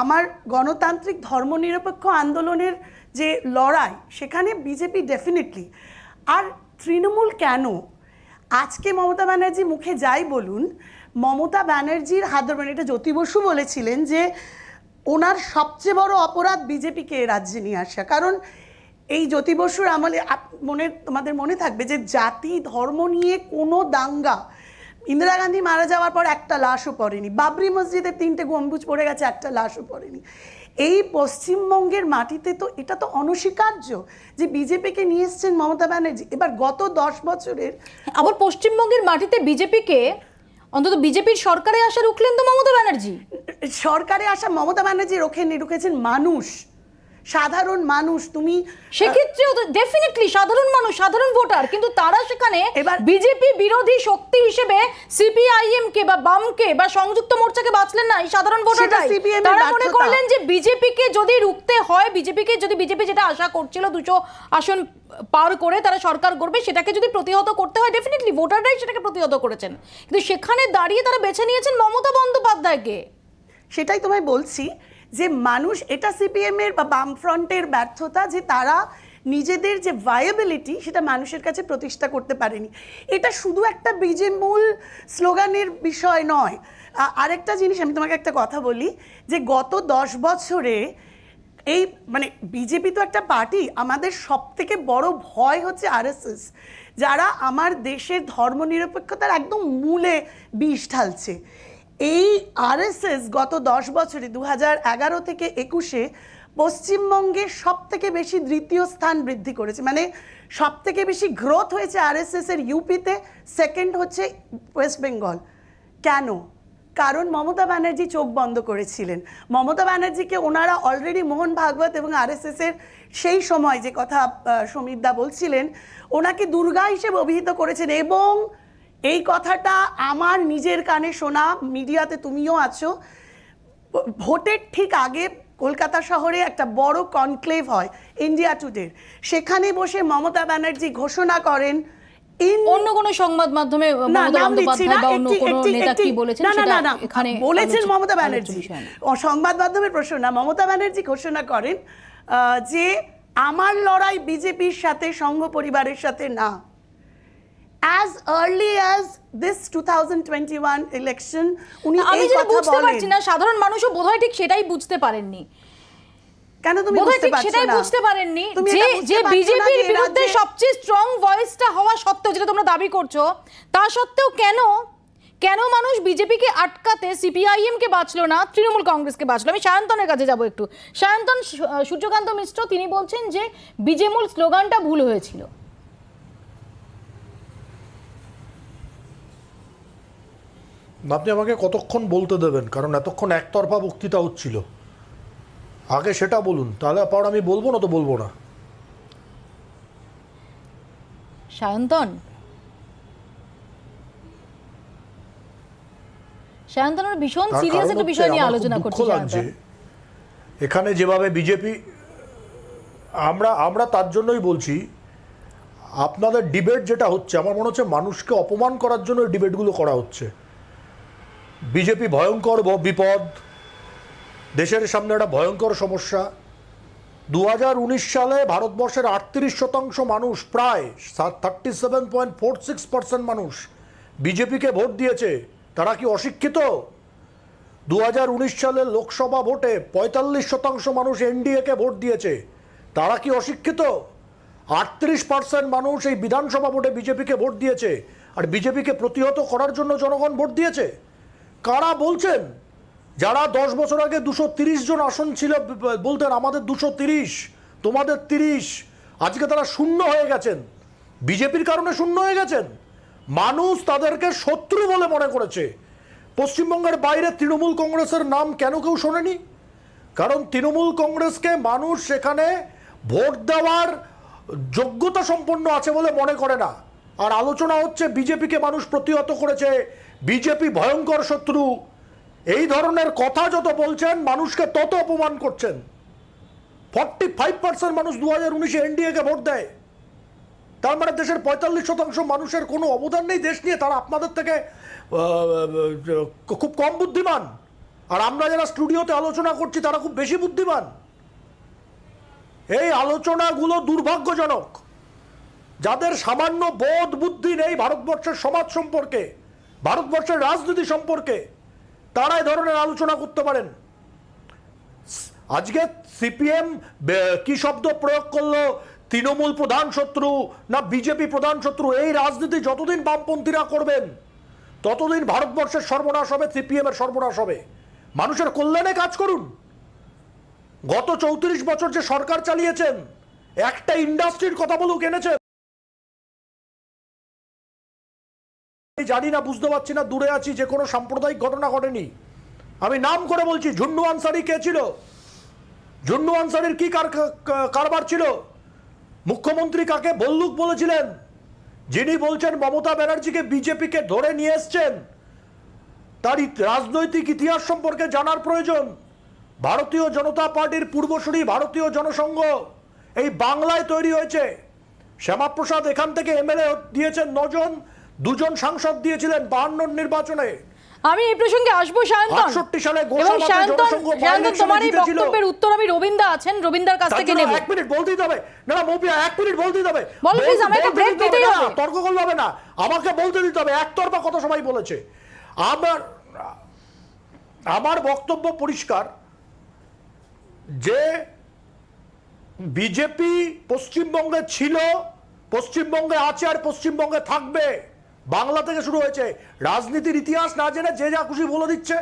আমার গণতান্ত্রিক ধর্মনিরপেক্ষ আন্দোলনের যে লড়াই, সেখানে বিজেপি ডেফিনেটলি। আর তৃণমূল কেন? আজকে মমতা ব্যানার্জি মুখে যাই বলুন, মমতা ব্যানার্জির হাত ধরবেন, এটা জ্যোতি বসু বলেছিলেন যে ওনার সবচেয়ে বড় অপরাধ বিজেপিকে রাজ্যে নিয়ে আসা। কারণ এই জ্যোতি বসুর আমলে তোমাদের মনে থাকবে যে জাতি ধর্ম নিয়ে কোনো দাঙ্গা, ইন্দিরা গান্ধী মারা যাওয়ার পর একটা লাশও পড়েনি, বাবরি মসজিদে 3টে গম্বুজ পড়ে গেছে, একটা লাশও পড়েনি। এই পশ্চিমবঙ্গের মাটিতে তো এটা তো অনস্বীকার্য যে বিজেপিকে নিয়ে এসছেন মমতা ব্যানার্জি। এবার গত 10 বছরের আবার পশ্চিমবঙ্গের মাটিতে বিজেপিকে, অন্তত বিজেপির সরকারে আসা রুখলেন তো মমতা ব্যানার্জি। সরকারে আসা মমতা ব্যানার্জি রুখেছেন মানুষ, সাধারণ মানুষ। তুমি সেক্ষেত্রেও তো ডেফিনেটলি সাধারণ মানুষ, সাধারণ ভোটার, কিন্তু তারা সেখানে এবার বিজেপি বিরোধী শক্তি হিসেবে সিপিআইএম কে বা বামকে বা সংযুক্ত মোর্চাকে বাঁচলেন না এই সাধারণ ভোটাররাই। তারা মনে করলেন যে বিজেপিকে যদি রুখতে হয়, বিজেপি যেটা আশা করছিল 200 আসন পার করে তারা সরকার গড়বে, সেটাকে যদি প্রতিহত করতে হয়, ডেফিনেটলি ভোটাররাই সেটাকে প্রতিহত করেছেন। কিন্তু সেখানে দাঁড়িয়ে তারা বেছে নিয়েছেন মমতা বন্দ্যোপাধ্যায়কে। সেটাই তোমায় বলছি যে মানুষ, এটা সিপিএম এর বা বামফ্রন্টের ব্যর্থতা যে তারা নিজেদের যে ভায়াবিলিটি সেটা মানুষের কাছে প্রতিষ্ঠা করতে পারেনি। এটা শুধু একটা বিজেমূল স্লোগানের বিষয় নয়। আরেকটা জিনিস আমি তোমাকে একটা কথা বলি যে গত 10 বছরে এই মানে বিজেপি তো একটা পার্টি, আমাদের সবথেকে বড় ভয় হচ্ছে আরএসএস, যারা আমার দেশের ধর্মনিরপেক্ষতার একদম মূলে বিষ ঢালছে। এই আরএসএস গত 10 বছরে 2011 থেকে 21-এ পশ্চিমবঙ্গে সবথেকে বেশি দ্বিতীয় স্থান বৃদ্ধি করেছে, মানে সবথেকে বেশি গ্রোথ হয়েছে আরএসএস এর ইউপিতে, সেকেন্ড হচ্ছে ওয়েস্ট বেঙ্গল। কেন? কারণ মমতা ব্যানার্জি চোখ বন্ধ করেছিলেন। মমতা ব্যানার্জিকে ওনারা অলরেডি মোহন ভাগবত এবং আরএসএস এর সেই সময় যে কথা সমীরদা বলছিলেন, ওনাকে দুর্গা হিসেবে অভিহিত করেছেন। এবং এই কথাটা আমার নিজের কানে শোনা, মিডিয়াতে তুমিও আছো, ভোটের ঠিক আগে কলকাতা শহরে একটা বড় কনক্লেভ হয় ইন্ডিয়া টুডের, সেখানে বসে মমতা ব্যানার্জি ঘোষণা করেন অন্য কোন সংবাদ মাধ্যমে মমতা বন্দ্যোপাধ্যায় বা অন্য কোন নেতা কি বলেছেন সেটা এখানে বলেছেন মমতা ব্যানার্জি, সংবাদ মাধ্যমের প্রশ্ন না, মমতা ব্যানার্জি ঘোষণা করেন যে আমার লড়াই বিজেপির সাথে, সংঘ পরিবারের সাথে না। as early as this 2021 election উনি এই কথা বুঝতে বলেন। পারছি না, সাধারণ মানুষও বোধহয় ঠিক সেটাই বুঝতে পারেননি। কেন তুমি বুঝতে পারছো না? সেটাই বুঝতে পারেননি যে বিজেপির বিরুদ্ধে সবচেয়ে স্ট্রং ভয়েসটা হওয়া সত্ত্বেও, যেটা তোমরা দাবি করছো, তা সত্ত্বেও কেন মানুষ বিজেপিকে আটকাতে সিপিআইএম কে বাঁচলো না, তৃণমূল কংগ্রেসকে বাঁচলো? আমি সায়ন্তনের কাছে যাব একটু। সায়ন্তন, সূর্যকান্ত মিশ্র তিনি বলছেন যে বিজেমূল স্লোগানটা ভুল হয়েছিল। আপনি আমাকে কতক্ষণ বলতে দেবেন? কারণ এতক্ষণ একতরফা বক্তৃতা হচ্ছিল, আগে সেটা বলুন, তাহলে পর আমি বলবো না তো বলবো না। সায়ন্তনের ভীষণ সিরিয়াস একটা বিষয় নিয়ে আলোচনা করছি। এখানে যেভাবে বিজেপি, আমরা তার জন্যই বলছি, আপনাদের ডিবেট যেটা হচ্ছে, আমার মনে হচ্ছে মানুষকে অপমান করার জন্য ডিবেটগুলো করা হচ্ছে। বিজেপি ভয়ঙ্কর বিপদ, দেশের সামনে একটা ভয়ঙ্কর সমস্যা। 2019 সালে ভারতবর্ষের 38% মানুষ, প্রায় 37.46% মানুষ বিজেপিকে ভোট দিয়েছে। তারা কি অশিক্ষিত? 2019 সালের লোকসভা ভোটে 45% মানুষ এনডিএকে ভোট দিয়েছে। তারা কি অশিক্ষিত? 38% মানুষ এই বিধানসভা ভোটে বিজেপিকে ভোট দিয়েছে। আর বিজেপিকে প্রতিহত করার জন্য জনগণ ভোট দিয়েছে। কারা বলছেন? যারা 10 বছর আগে 230 জন আসন ছিল, বলতেন আমাদের 230, তোমাদের 30, আজকে তারা শূন্য হয়ে গেছেন। বিজেপির কারণে শূন্য হয়ে গেছেন। মানুষ তাদেরকে শত্রু বলে মনে করেছে। পশ্চিমবঙ্গের বাইরে তৃণমূল কংগ্রেসের নাম কেন কেউ শোনেনি? কারণ তৃণমূল কংগ্রেসকে মানুষ সেখানে ভোট দেওয়ার যোগ্যতা সম্পন্ন আছে বলে মনে করে না। আর আলোচনা হচ্ছে বিজেপিকে মানুষ প্রতিহত করেছে, বিজেপি ভয়ঙ্কর শত্রু। এই ধরনের কথা যত বলছেন, মানুষকে তত অপমান করছেন। 45% মানুষ 2019-এ এনডিএকে ভোট দেয়। তার মানে দেশের 45% মানুষের কোনো অবদান নেই দেশ নিয়ে, তারা আপনাদের থেকে খুব কম বুদ্ধিমান, আর আমরা যারা স্টুডিওতে আলোচনা করছি তারা খুব বেশি বুদ্ধিমান। এই আলোচনাগুলো দুর্ভাগ্যজনক। যাদের সামান্য বোধ বুদ্ধি নেই ভারতবর্ষের সমাজ সম্পর্কে, ভারতবর্ষের রাজনীতি সম্পর্কে, তারা এই ধরনের আলোচনা করতে পারেন। আজকে সিপিএম কি শব্দ প্রয়োগ করলো, তৃণমূল প্রধান শত্রু না বিজেপি প্রধান শত্রু, এই রাজনীতি যতদিন বামপন্থীরা করবেন ততদিন ভারতবর্ষের সর্বনাশ হবে, সিপিএম এর সর্বনাশ হবে। মানুষের কল্যাণে কাজ করুন। গত 34 বছর যে সরকার চালিয়েছেন, একটা ইন্ডাস্ট্রির কথা বলুক এনেছেন? জানি না, বুঝতে পারছি না, দূরে আছি, যে কোনো সাম্প্রদায়িক ঘটনা ঘটেনি। আমি নাম করে বলছি, ঝুন্নু আনসারি কে ছিল? ঝুন্নু আনসারির কি কারবার ছিল? মুখ্যমন্ত্রী কাকে বল্লুক বলেছিলেন? যিনি বলছেন মমতা ব্যানার্জিকে বিজেপিকে ধরে নিয়ে এসছেন, তার রাজনৈতিক ইতিহাস সম্পর্কে জানার প্রয়োজন। ভারতীয় জনতা পার্টির পূর্বসূরি ভারতীয় জনসংঘ এই বাংলায় তৈরি হয়েছে। শ্যামাপ্রসাদ এখান থেকে এমএলএ দিয়েছেন 9 জন, 2 জন সাংসদ দিয়েছিলেন 52 নির্বাচনে। আমি এই প্রসঙ্গে আসবো সায়ন্তন। 68 সালে এবং সায়ন্তন তোমার এই বক্তব্যের উত্তর আমি রবীন্দ্র আছেন, রবীন্দ্র কাছ থেকে নেব। 1 মিনিট বলতেই হবে না মৌপিয়া, 1 মিনিট বলতেই হবে। বল প্লিজ, আমাকে ব্রেক দিতেই হবে। তর্ক করলে হবে না, আমাকে বলতে দিতে হবে। একতরফা কথা সবাই বলেছে। আমার বক্তব্য পরিষ্কার যে বিজেপি পশ্চিমবঙ্গে ছিল, পশ্চিমবঙ্গে আছে, আর পশ্চিমবঙ্গে থাকবে। বাংলা থেকে শুরু হয়েছে। রাজনীতির ইতিহাস না জেনে যে যা খুশি বলে দিচ্ছে।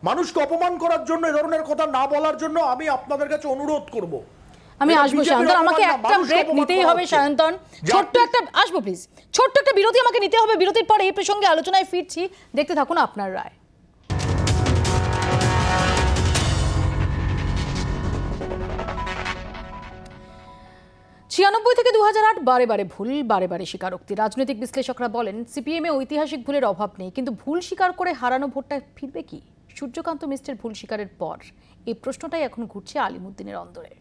মানুষকে অপমান করার জন্য, এই ধরনের কথা না বলার জন্য আমি আপনাদের কাছে অনুরোধ করব। আমি আসবো সায়ন্তন, আমাকে একটা ব্রেক নিতেই হবে সায়ন্তন। ছোট্ট একটা আসবো প্লিজ, ছোট্ট একটা বিরতি আমাকে নিতে হবে। বিরতির পর এই প্রসঙ্গে আলোচনায় ফিরছি, দেখতে থাকুন আপনার রায়। ছিয়ানব্বই থেকে 2008 বারে বারে ভুল, বারে বারে স্বীকারোক্তি। রাজনৈতিক বিশ্লেষকরা বলেন সিপিএম এ ঐতিহাসিক ভুলের অভাব নেই, কিন্তু ভুল স্বীকার করে হারানো ভোটটা ফিরবে কি? সূর্যকান্ত মিশ্রের ভুল স্বীকারের পর এই প্রশ্নটাই এখন ঘুরছে আলিমুদ্দিনের অন্দরে।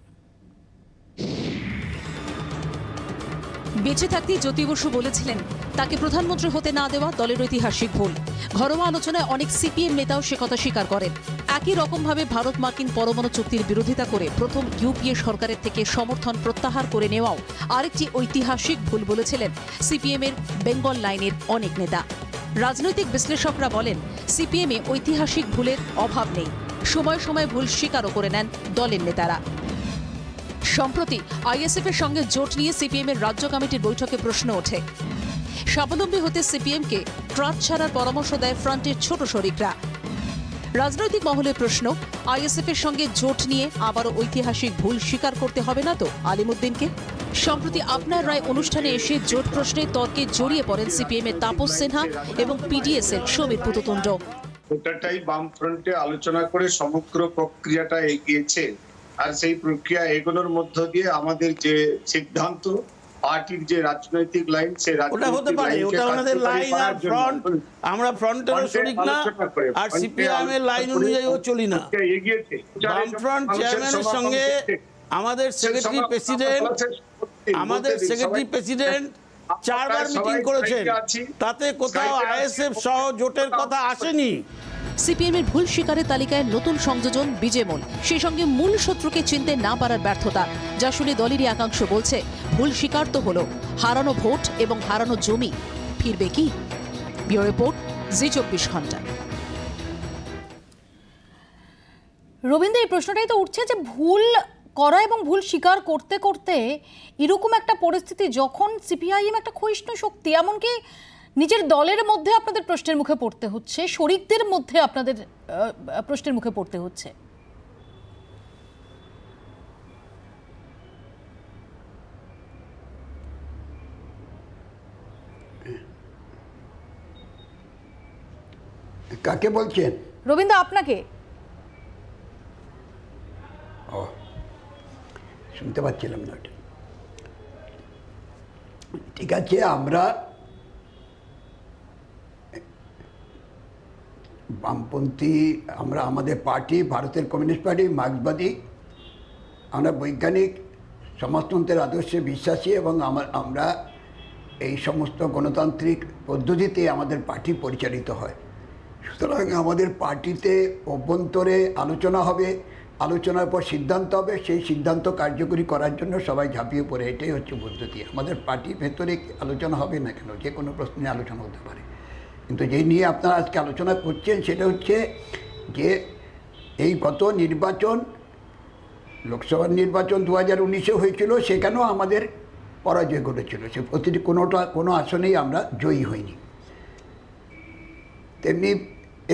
বেঁচে থাকতেই জ্যোতি বসু বলেছিলেন তাকে প্রধানমন্ত্রী হতে না দেওয়া দলের ঐতিহাসিক ভুল। ঘরোয়া আলোচনায় অনেক সিপিএম নেতাও সে কথা স্বীকার করেন। একই রকমভাবে ভারত মার্কিন পরমাণু চুক্তির বিরোধিতা করে প্রথম ইউপিএ সরকারের থেকে সমর্থন প্রত্যাহার করে নেওয়াও আরেকটি ঐতিহাসিক ভুল বলেছিলেন সিপিএম এর বেঙ্গল লাইনের অনেক নেতা। রাজনৈতিক বিশ্লেষকরা বলেন সিপিএম এ ঐতিহাসিক ভুলের অভাব নেই, সময় সময় ভুল স্বীকারও করে নেন দলের নেতারা। সম্প্রতি আইএসএফ এর সঙ্গে জোট নিয়ে সিপিএম এর রাজ্য কমিটির বৈঠকে প্রশ্ন ওঠে, স্বাবলম্বী হতে সিপিএমকে ট্রাস্ট ছাড়ার পরামর্শ দেয় ফ্রন্টের ছোট শরিকরা। রাজনৈতিক মহলে প্রশ্ন, আইএসএফ এর সঙ্গে জোট নিয়ে আবারও ঐতিহাসিক ভুল স্বীকার করতে হবে না তো আলিমুদ্দিনকে? সম্প্রতি আপনার রায় অনুষ্ঠানে এসে জোট প্রশ্নে তর্কে জড়িয়ে পড়েন সিপিএম এর তাপস সিনহা এবং পিডিএস এর সমীর পুততুণ্ড। ওটাটাই বাম ফ্রন্টে আলোচনা করে সমগ্র প্রক্রিয়াটা এগিয়েছে, আর সেই প্রক্রিয়া এগুলোর মধ্য দিয়ে আমাদের যে সিদ্ধান্ত, পার্টির যে রাজনৈতিক লাইন, সেই হতে পারে ওটা আমাদের লাইন আর ফ্রন্ট, আমরা ফ্রন্টেরও শরিক না, আর সিপিএম এর লাইন অনুযায়ীও চলি না। বাম ফ্রন্ট চেয়ারম্যানের সঙ্গে আমাদের সেক্রেটারি প্রেসিডেন্ট 4 বার মিটিং করেছেন, তাতে কোথাও আইএসএফ সহ জোটের কথা আসেনি। সিপিএম এর ভুল স্বীকারের তালিকায় নতুন সংযোজন বিজেমন, সেই সঙ্গে মূল শত্রুকে চিনতে না পারার ব্যর্থতা, যা শুনে দলেরই একাংশ বলছে ভুল স্বীকার তো হলো, হারানো ভোট এবং হারানো জমি ফিরবে কি? ব্যুরো রিপোর্ট, জি24 ঘন্টা। রবীন্দ্র, এই প্রশ্নটাই তো উঠছে যে ভুল করা এবং ভুল স্বীকার করতে করতে এরকম একটা পরিস্থিতি যখন সিপিআইএম একটা ক্ষয়িষ্ণু শক্তি, এমনকি নিজের দলের মধ্যে আপনাদের প্রশ্নের মুখে পড়তে হচ্ছে, শরিকদের মধ্যে আপনাদের প্রশ্নের মুখে পড়তে হচ্ছে। কাকে বলছেন? রবীন্দ্র, আপনাকে। শুনতে পাচ্ছিলাম না। ঠিক আছে, আমরা বামপন্থী, আমরা আমাদের পার্টি ভারতের কমিউনিস্ট পার্টি মার্ক্সবাদী, আমরা বৈজ্ঞানিক সমাজতন্ত্রের আদর্শে বিশ্বাসী এবং আমরা এই সমস্ত গণতান্ত্রিক পদ্ধতিতে আমাদের পার্টি পরিচালিত হয়। সুতরাং আমাদের পার্টিতে অভ্যন্তরে আলোচনা হবে, আলোচনার পর সিদ্ধান্ত হবে, সেই সিদ্ধান্ত কার্যকরী করার জন্য সবাই ঝাঁপিয়ে পড়ে, এটাই হচ্ছে পদ্ধতি। আমাদের পার্টির ভেতরে আলোচনা হবে না কেন, যে কোনো প্রশ্ন নিয়ে আলোচনা হতে পারে, কিন্তু যে নিয়ে আপনারা আজকে আলোচনা করছেন সেটা হচ্ছে যে এই গত নির্বাচন, লোকসভার নির্বাচন 2019-এ হয়েছিল, সেখানেও আমাদের পরাজয় ঘটেছিল, সে প্রতিটি কোনো আসনেই আমরা জয়ী হইনি। তেমনি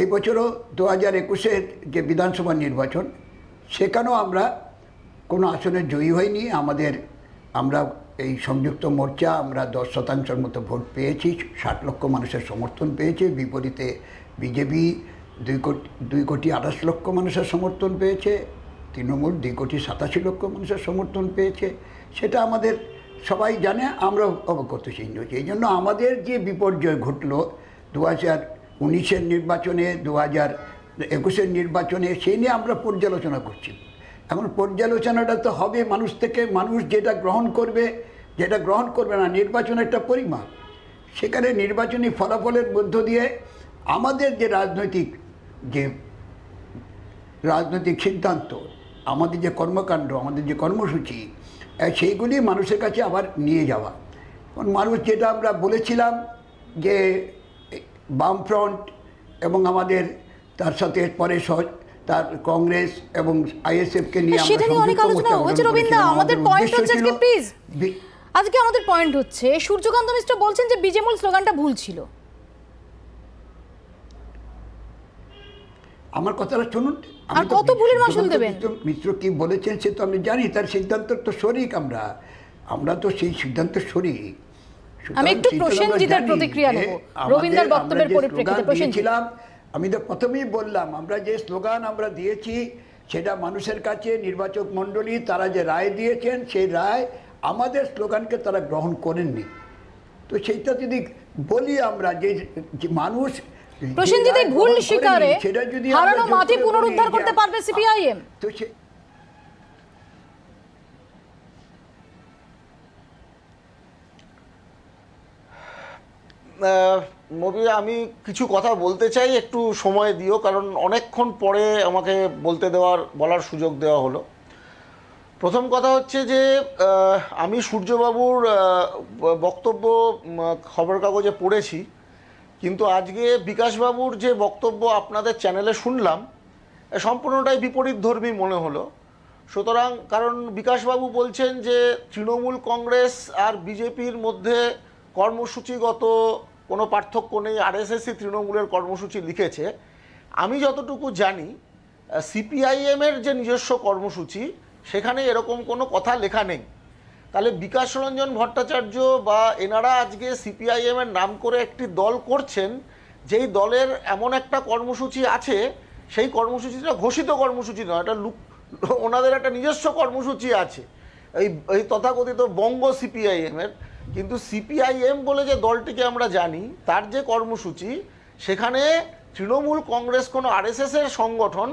এই বছরও 2021-এর যে বিধানসভা নির্বাচন, সেখানেও আমরা কোনো আসনে জয়ী হইনি। আমরা এই সংযুক্ত মোর্চা আমরা 10% মতো ভোট পেয়েছি, 60 লক্ষ মানুষের সমর্থন পেয়েছে। বিপরীতে বিজেপি 2,28,00,000 মানুষের সমর্থন পেয়েছে, তৃণমূল 2,87,00,000 মানুষের সমর্থন পেয়েছে। সেটা আমাদের সবাই জানে, আমরা অবগত সেই হচ্ছে। এই জন্য আমাদের যে বিপর্যয় ঘটল 2019-এর নির্বাচনে, 2021-এর নির্বাচনে, সেই নিয়ে আমরা পর্যালোচনা করছি। এখন পর্যালোচনাটা তো হবে মানুষ থেকে, মানুষ যেটা গ্রহণ করবে, যেটা গ্রহণ করবে না, নির্বাচন একটা পরিমাপ। সেখানে নির্বাচনী ফলাফলের মধ্য দিয়ে আমাদের যে রাজনৈতিক সিদ্ধান্ত, আমাদের যে কর্মকাণ্ড, আমাদের যে কর্মসূচি, সেইগুলি মানুষের কাছে আবার নিয়ে যাওয়া। কারণ মানুষ যেটা আমরা বলেছিলাম যে বামফ্রন্ট এবং আমাদের তার সাথে পরে তার কংগ্রেস এবং আইএসএফকে নিয়ে সেটা নিয়ে অনেক আলোচনা হয়েছে রবীন্দ্র। আমাদের পয়েন্ট হচ্ছে আজকে, প্লিজ আজকে আমাদের পয়েন্ট হচ্ছে সূর্যকান্ত মিশ্র বলছেন যে বিজেমূল স্লোগানটা ভুল ছিল। আমার কথাটা শুনুন, আর কত ভুলের মাসুল দেবেন? মিত্র কি বলেছেন সে তো আমি জানি, তার সিদ্ধান্ত তো শরিক, আমরা তো সেই সিদ্ধান্ত শরিক। আমি একটু প্রসেনজিতের প্রতিক্রিয়া নেব রবীন্দ্রের বক্তব্যের পরিপ্রেক্ষিতে। প্রসেনজিৎ, আমি তো প্রথমেই বললাম, আমরা যে স্লোগান আমরা দিয়েছি সেটা মানুষের কাছে নির্বাচক মণ্ডলী তারা যে রায় দিয়েছেন, সেই রায় আমাদের স্লোগানকে তারা গ্রহণ করেননি। তো সেইটা যদি বলি আমরা যে মানুষ প্রসেনজিৎ এই ভুল স্বীকারে হারানো মাটি পুনরুদ্ধার করতে পারবে সিপিআইএম? তো মবি আমি কিছু কথা বলতে চাই, একটু সময় দিও, কারণ অনেকক্ষণ পরে আমাকে বলার সুযোগ দেওয়া হলো। প্রথম কথা হচ্ছে যে আমি সূর্যবাবুর বক্তব্য খবরের কাগজে পড়েছি, কিন্তু আজকে বিকাশবাবুর যে বক্তব্য আপনাদের চ্যানেলে শুনলাম সম্পূর্ণটাই বিপরীতধর্মী মনে হলো। সুতরাং কারণ বিকাশবাবু বলছেন যে তৃণমূল কংগ্রেস আর বিজেপির মধ্যে কর্মসূচিগত কোনো পার্থক্য নেই, আরএসএসই তৃণমূলের কর্মসূচি লিখেছে। আমি যতটুকু জানি সিপিআইএমের যে নিজস্ব কর্মসূচি সেখানে এরকম কোনো কথা লেখা নেই। তাহলে বিকাশ রঞ্জন ভট্টাচার্য বা এনারা আজকে সিপিআইএমের নাম করে একটি দল করছেন, যেই দলের এমন একটা কর্মসূচি আছে, সেই কর্মসূচিটা ঘোষিত কর্মসূচি নয়, এটা ওনাদের একটা নিজস্ব কর্মসূচি আছে এই তথাকথিত বঙ্গ সিপিআইএমের। কিন্তু সিপিআইএম বলে যে দলটিকে আমরা জানি, তার যে কর্মসূচি, সেখানে তৃণমূল কংগ্রেস কোনো আরএসএসের সংগঠন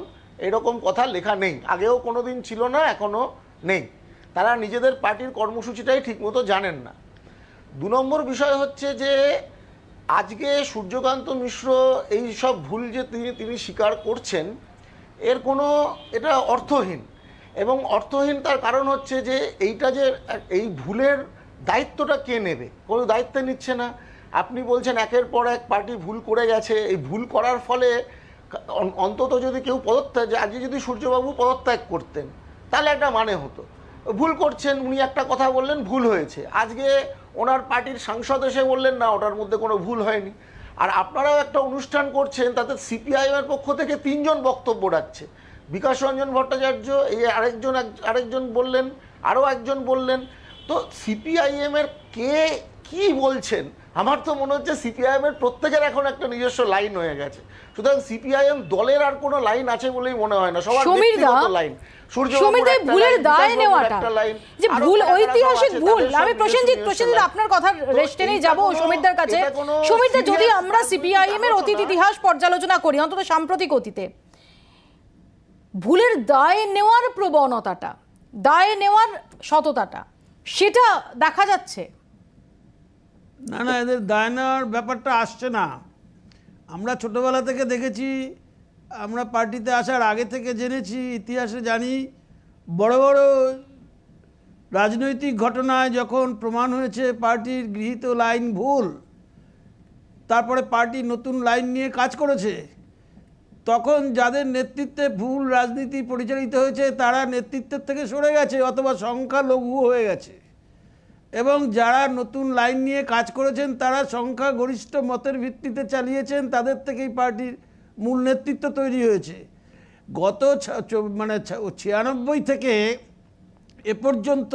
এরকম কথা লেখা নেই, আগেও কোনো দিন ছিল না, এখনও নেই। তারা নিজেদের পার্টির কর্মসূচিটাই ঠিকমতো জানেন না। 2 নম্বর বিষয় হচ্ছে যে আজকে সূর্যকান্ত মিশ্র এই সব ভুল যে তিনি স্বীকার করছেন, এর কোনো এটা অর্থহীন, এবং অর্থহীন তার কারণ হচ্ছে যে এইটা যে এই ভুলের দায়িত্বটা কে নেবে, কোনো দায়িত্ব নিচ্ছে না। আপনি বলছেন একের পর এক পার্টি ভুল করে গেছে, এই ভুল করার ফলে অন্তত যদি কেউ পদত্যাগ, আজকে যদি সূর্যবাবু পদত্যাগ করতেন তাহলে একটা মানে হতো। ভুল করছেন, উনি একটা কথা বললেন ভুল হয়েছে, আজকে ওনার পার্টির সাংসদ এসে বললেন না ওটার মধ্যে কোনো ভুল হয়নি। আর আপনারাও একটা অনুষ্ঠান করছেন, তাতে সিপিআইএমের পক্ষ থেকে 3 জন বক্তব্য রাখছে, বিকাশ রঞ্জন ভট্টাচার্য, এই আরেকজন বললেন, আরও একজন বললেন। তো সিপিআইএমের কে কি বলছেন? আমার তো মনে হচ্ছে সিপিআইএমের প্রত্যেকের এখন একটা নিজস্ব লাইন হয়ে গেছে। সুতরাং সিপিআইএম দলের আর কোনো লাইন আছে বলেই মনে হয় না, সবার ব্যক্তিগত লাইন। ভুলের দায় নেওয়াটা যে ভুল, ঐতিহাসিক ভুল। আমি প্রসেনজিৎ আপনার কথা রেস্টে নেই যাব সমীরদার কাছে। সমীরদা, যদি আমরা সিপিআইএম এর অতীত ইতিহাস পর্যালোচনা করি, অন্তত সাম্প্রতিক অতীতে, ভুলের দায় নেওয়ার প্রবণতাটা, দায় নেওয়ার সততাটা, সেটা দেখা যাচ্ছে না না, এদের দায় নেওয়ার ব্যাপারটা আসছে না। আমরা ছোটবেলা থেকে দেখেছি, আমরা পার্টিতে আসার আগে থেকে জেনেছি, ইতিহাসে জানি, বড় বড় রাজনৈতিক ঘটনায় যখন প্রমাণ হয়েছে পার্টির গৃহীত লাইন ভুল, তারপরে পার্টি নতুন লাইন নিয়ে কাজ করেছে, তখন যাদের নেতৃত্বে ভুল রাজনীতি পরিচালিত হয়েছে তারা নেতৃত্বের থেকে সরে গেছে অথবা সংখ্যালঘু হয়ে গেছে, এবং যারা নতুন লাইন নিয়ে কাজ করেছেন তারা সংখ্যাগরিষ্ঠ মতের ভিত্তিতে চালিয়েছেন, তাদের থেকেই পার্টির মূল নেতৃত্ব তৈরি হয়েছে। গত 96 থেকে এ পর্যন্ত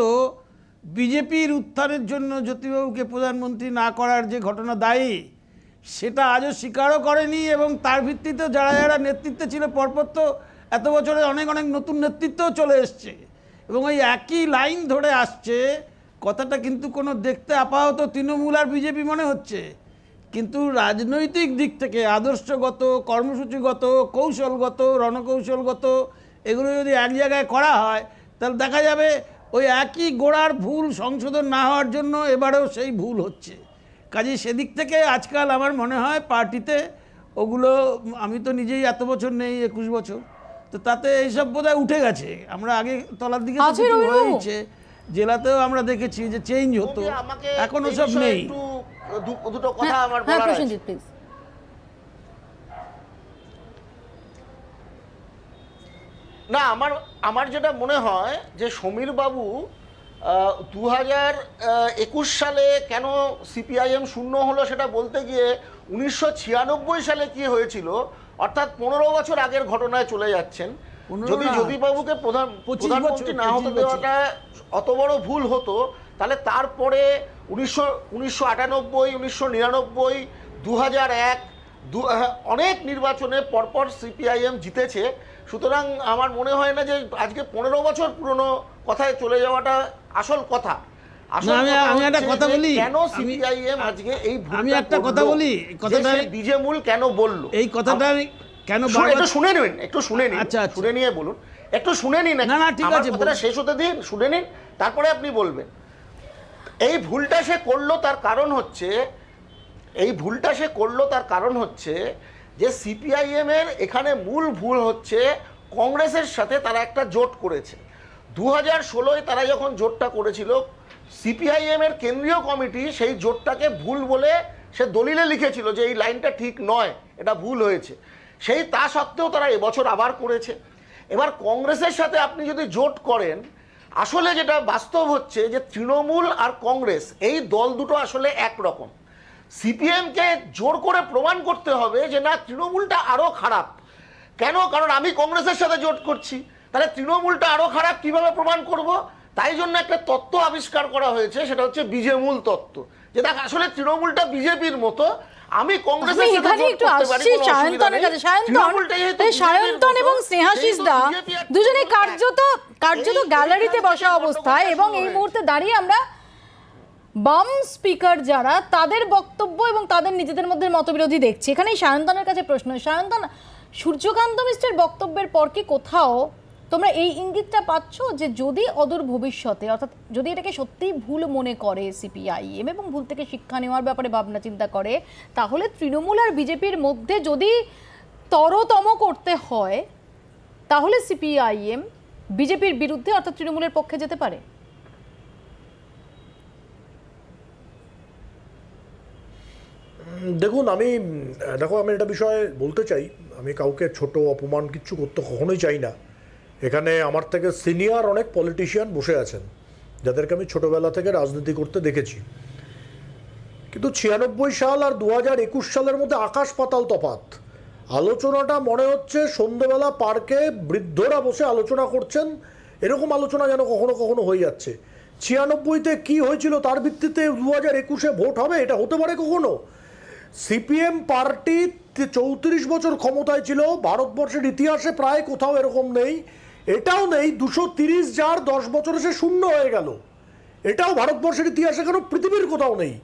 বিজেপির উত্থানের জন্য জ্যোতিবাবুকে প্রধানমন্ত্রী না করার যে ঘটনা দায়ী, সেটা আজও স্বীকারও করেনি, এবং তার ভিত্তিতে যারা যারা নেতৃত্বে ছিল পরপর তো এত বছরে অনেক অনেক নতুন নেতৃত্বও চলে এসছে, এবং ওই একই লাইন ধরে আসছে। কথাটা কিন্তু কোনো দেখতে আপাতত তৃণমূল আর বিজেপি মনে হচ্ছে, কিন্তু রাজনৈতিক দিক থেকে আদর্শগত, কর্মসূচিগত, কৌশলগত, রণকৌশলগত এগুলো যদি এক জায়গায় করা হয় তাহলে দেখা যাবে ওই একই গোড়ার ভুল সংশোধন না হওয়ার জন্য এবারেও সেই ভুল হচ্ছে। কাজেই সেদিক থেকে আজকাল আমার মনে হয় পার্টিতে ওগুলো, আমি তো নিজেই এত বছর নেই, 21 বছর, তো তাতে এইসব বোধহয় উঠে গেছে। আমরা আগে তলার দিকে হয়েছে, জেলাতেও আমরা দেখেছি যে চেঞ্জ হতো, এখন ওসব নেই। দুটো কথা আমার বলার আছে। না, আমার যেটা মনে হয় যে সমীর বাবু 2021 সালে কেন সিপিআইএম শূন্য হলো সেটা বলতে গিয়ে 1996 সালে কি হয়েছিল, অর্থাৎ 15 বছর আগের ঘটনায় চলে যাচ্ছেন। যদি জ্যোতিবাবুকে প্রধানমন্ত্রী না হতে দেওয়াটা অত বড় ভুল হতো, তাহলে তারপরে 1998, 1999, 2001 অনেক নির্বাচনে পরপর সিপিআইএম জিতেছে। সুতরাং আমার মনে হয় না যে আজকে 15 বছর পুরনো কথায় চলে যাওয়াটা আসল কথা। আমি একটা কথা বলি, কেন সিপিআইএম আজকে এই আমি একটা কথা বলি, কথাটা বিজেমূল কেন বললো, এই কথাটা কেন একটু শুনে নিন, একটু শুনে নিন, শুনে নিয়ে বলুন, একটু শুনে নিন। না ঠিক আছে, কথাটা শেষ হতে দিন, শুনে নিন, তারপরে আপনি বলবেন। এই ভুলটা সে করলো তার কারণ হচ্ছে যে সিপিআইএম এর এখানে মূল ভুল হচ্ছে কংগ্রেসের সাথে তারা একটা জোট করেছে। 2016 তারা যখন জোটটা করেছিল, সিপিআইএম এর কেন্দ্রীয় কমিটি সেই জোটটাকে ভুল বলে সে দলিলে লিখেছিল যে এই লাইনটা ঠিক নয়, এটা ভুল হয়েছে। তা সত্ত্বেও তারা এবছর আবার করেছে। এবার কংগ্রেসের সাথে আপনি যদি জোট করেন, আসলে যেটা বাস্তব হচ্ছে যে তৃণমূল আর কংগ্রেস এই দল দুটো আসলে একরকম। সিপিএমকে জোর করে প্রমাণ করতে হবে যে না, তৃণমূলটা আরো খারাপ। কেন? কারণ আমি কংগ্রেসের সাথে জোট করছি, তাহলে তৃণমূলটা আরো খারাপ কিভাবে প্রমাণ করব? তাই জন্য একটা তত্ত্ব আবিষ্কার করা হয়েছে, সেটা হচ্ছে বিজেমূল তত্ত্ব, যেটা আসলে তৃণমূলটা বিজেপির মতো। আমি কংগ্রেসের সাথে জোট করতে পারি, সায়ন্তনের কাছে সায়ন্তন এবং স্নেহাশিস দা দুজনে কার্যত গ্যালারিতে বসা অবস্থায়, এবং এই মুহূর্তে দাঁড়িয়ে আমরা বাম স্পিকার যারা তাদের বক্তব্য এবং তাদের নিজেদের মধ্যে মতবিরোধী দেখছি। এখানেই সায়ন্তনের কাছে প্রশ্ন, সায়ন্তন, সূর্যকান্ত মিশ্রের বক্তব্যের পর কি কোথাও তোমরা এই ইঙ্গিতটা পাচ্ছ যে যদি অদূর ভবিষ্যতে, অর্থাৎ যদি এটাকে সত্যিই ভুল মনে করে সিপিআইএম এবং ভুল থেকে শিক্ষা নেওয়ার ব্যাপারে ভাবনা চিন্তা করে, তাহলে তৃণমূল আর বিজেপির মধ্যে যদি তরতম করতে হয়, তাহলে সিপিআইএম বিজেপির বিরুদ্ধে অর্থাৎ তৃণমূলের পক্ষে যেতে পারে? দেখুন, আমি এটা বিষয়ে বলতে চাই, আমি কাউকে ছোট অপমান কিচ্ছু করতে কখনোই চাই না। এখানে আমার থেকে সিনিয়র অনেক পলিটিশিয়ান বসে আছেন, যাদেরকে আমি ছোটবেলা থেকে রাজনীতি করতে দেখেছি, কিন্তু 96 সাল আর 2021 সালের মধ্যে আকাশ পাতাল তফাৎ। আলোচনাটা মনে হচ্ছে সন্ধ্যেবেলা পার্কে বৃদ্ধরা বসে আলোচনা করছেন, এরকম আলোচনা যেন কখনো কখনো হয়ে যাচ্ছে। 96-তে কি হয়েছিল তার ভিত্তিতে 2021-এ ভোট হবে, এটা হতে পারে কখনো? সিপিএম পার্টি 34 বছর ক্ষমতায় ছিল, ভারতবর্ষের ইতিহাসে প্রায় কোথাও এরকম নেই। এটাও নেই 230 যার 10 বছরে সে শূন্য হয়ে গেল, এটাও ভারতবর্ষের ইতিহাসে কেন পৃথিবীর কোথাও নেই।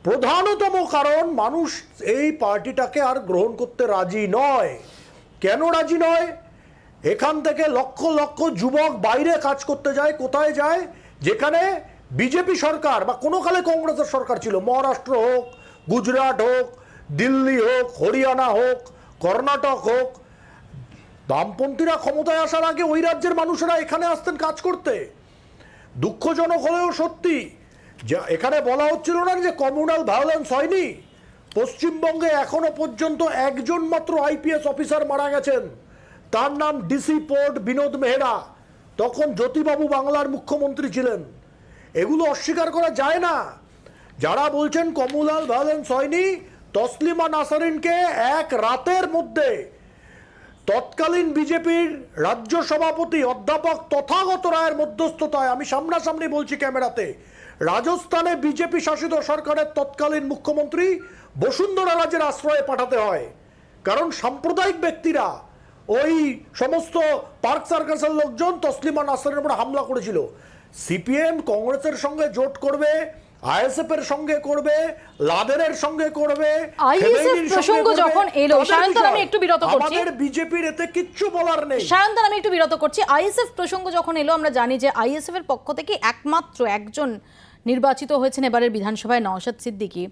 প্রধানতম কারণ, মানুষ এই পার্টিটাকে আর গ্রহণ করতে রাজি নয়। কেন রাজি নয়? এখান থেকে লক্ষ লক্ষ যুবক বাইরে কাজ করতে যায়। কোথায় যায়? যেখানে বিজেপি সরকার বা কোনো কালে কংগ্রেসের সরকার ছিল, মহারাষ্ট্র হোক, গুজরাট হোক, দিল্লি হোক, হরিয়ানা হোক, কর্ণাটক হোক, বামপন্থীরা ক্ষমতায় আসার আগে ওই রাজ্যের মানুষেরা এখানে আসতেন কাজ করতে। দুঃখজনক হলেও সত্যি, যা এখানে বলা হচ্ছিল না যে কমিউনাল ভায়োলেন্স হয়নি। পশ্চিমবঙ্গে এখনো পর্যন্ত একজন মাত্র আইপিএস অফিসার মারা গেছেন, তার নাম ডিসি পোর্ট বিনোদ মেহরা, তখন জ্যোতিবাবু বাংলার মুখ্যমন্ত্রী ছিলেন। এগুলো অস্বীকার করা যায় না। যারা বলছেন কমিউনাল ভায়োলেন্স হয়নি, তসলিমা নাসরিনকে এক রাতের মধ্যে তৎকালীন বিজেপির রাজ্য সভাপতি অধ্যাপক তথাগত রায়ের মধ্যস্থতায়, আমি সামনাসামনি বলছি ক্যামেরাতে, রাজস্থানে বিজেপি শাসিত সরকারের তৎকালীন মুখ্যমন্ত্রী বসুন্ধরা রাজের আশ্রয়ে পাঠাতে হয়, কারণ সাম্প্রদায়িক ব্যক্তিরা, ওই সমস্ত পার্ক সার্কাসের লোকজন তসলিমা নাসরিনের উপর হামলা করেছিল। সিপিএম কংগ্রেসের সঙ্গে জোট করবে, আইএসএফ এর সঙ্গে করবে, লাদেনের সঙ্গে করবে, আইএসএফ প্রসঙ্গ যখন এলো, সায়ন্তন আমি একটু বিরত করছি, আমাদের বিজেপির এতে কিচ্ছু বলার নেই। সায়ন্তন আমি একটু বিরত করছি। আইএসএফ প্রসঙ্গ যখন এলো, আমরা জানি যে আইএসএফ এর পক্ষ থেকে একমাত্র একজন নির্বাচিত হয়েছেন এবারের বিধানসভায়, নওশাদ সিদ্দিকী।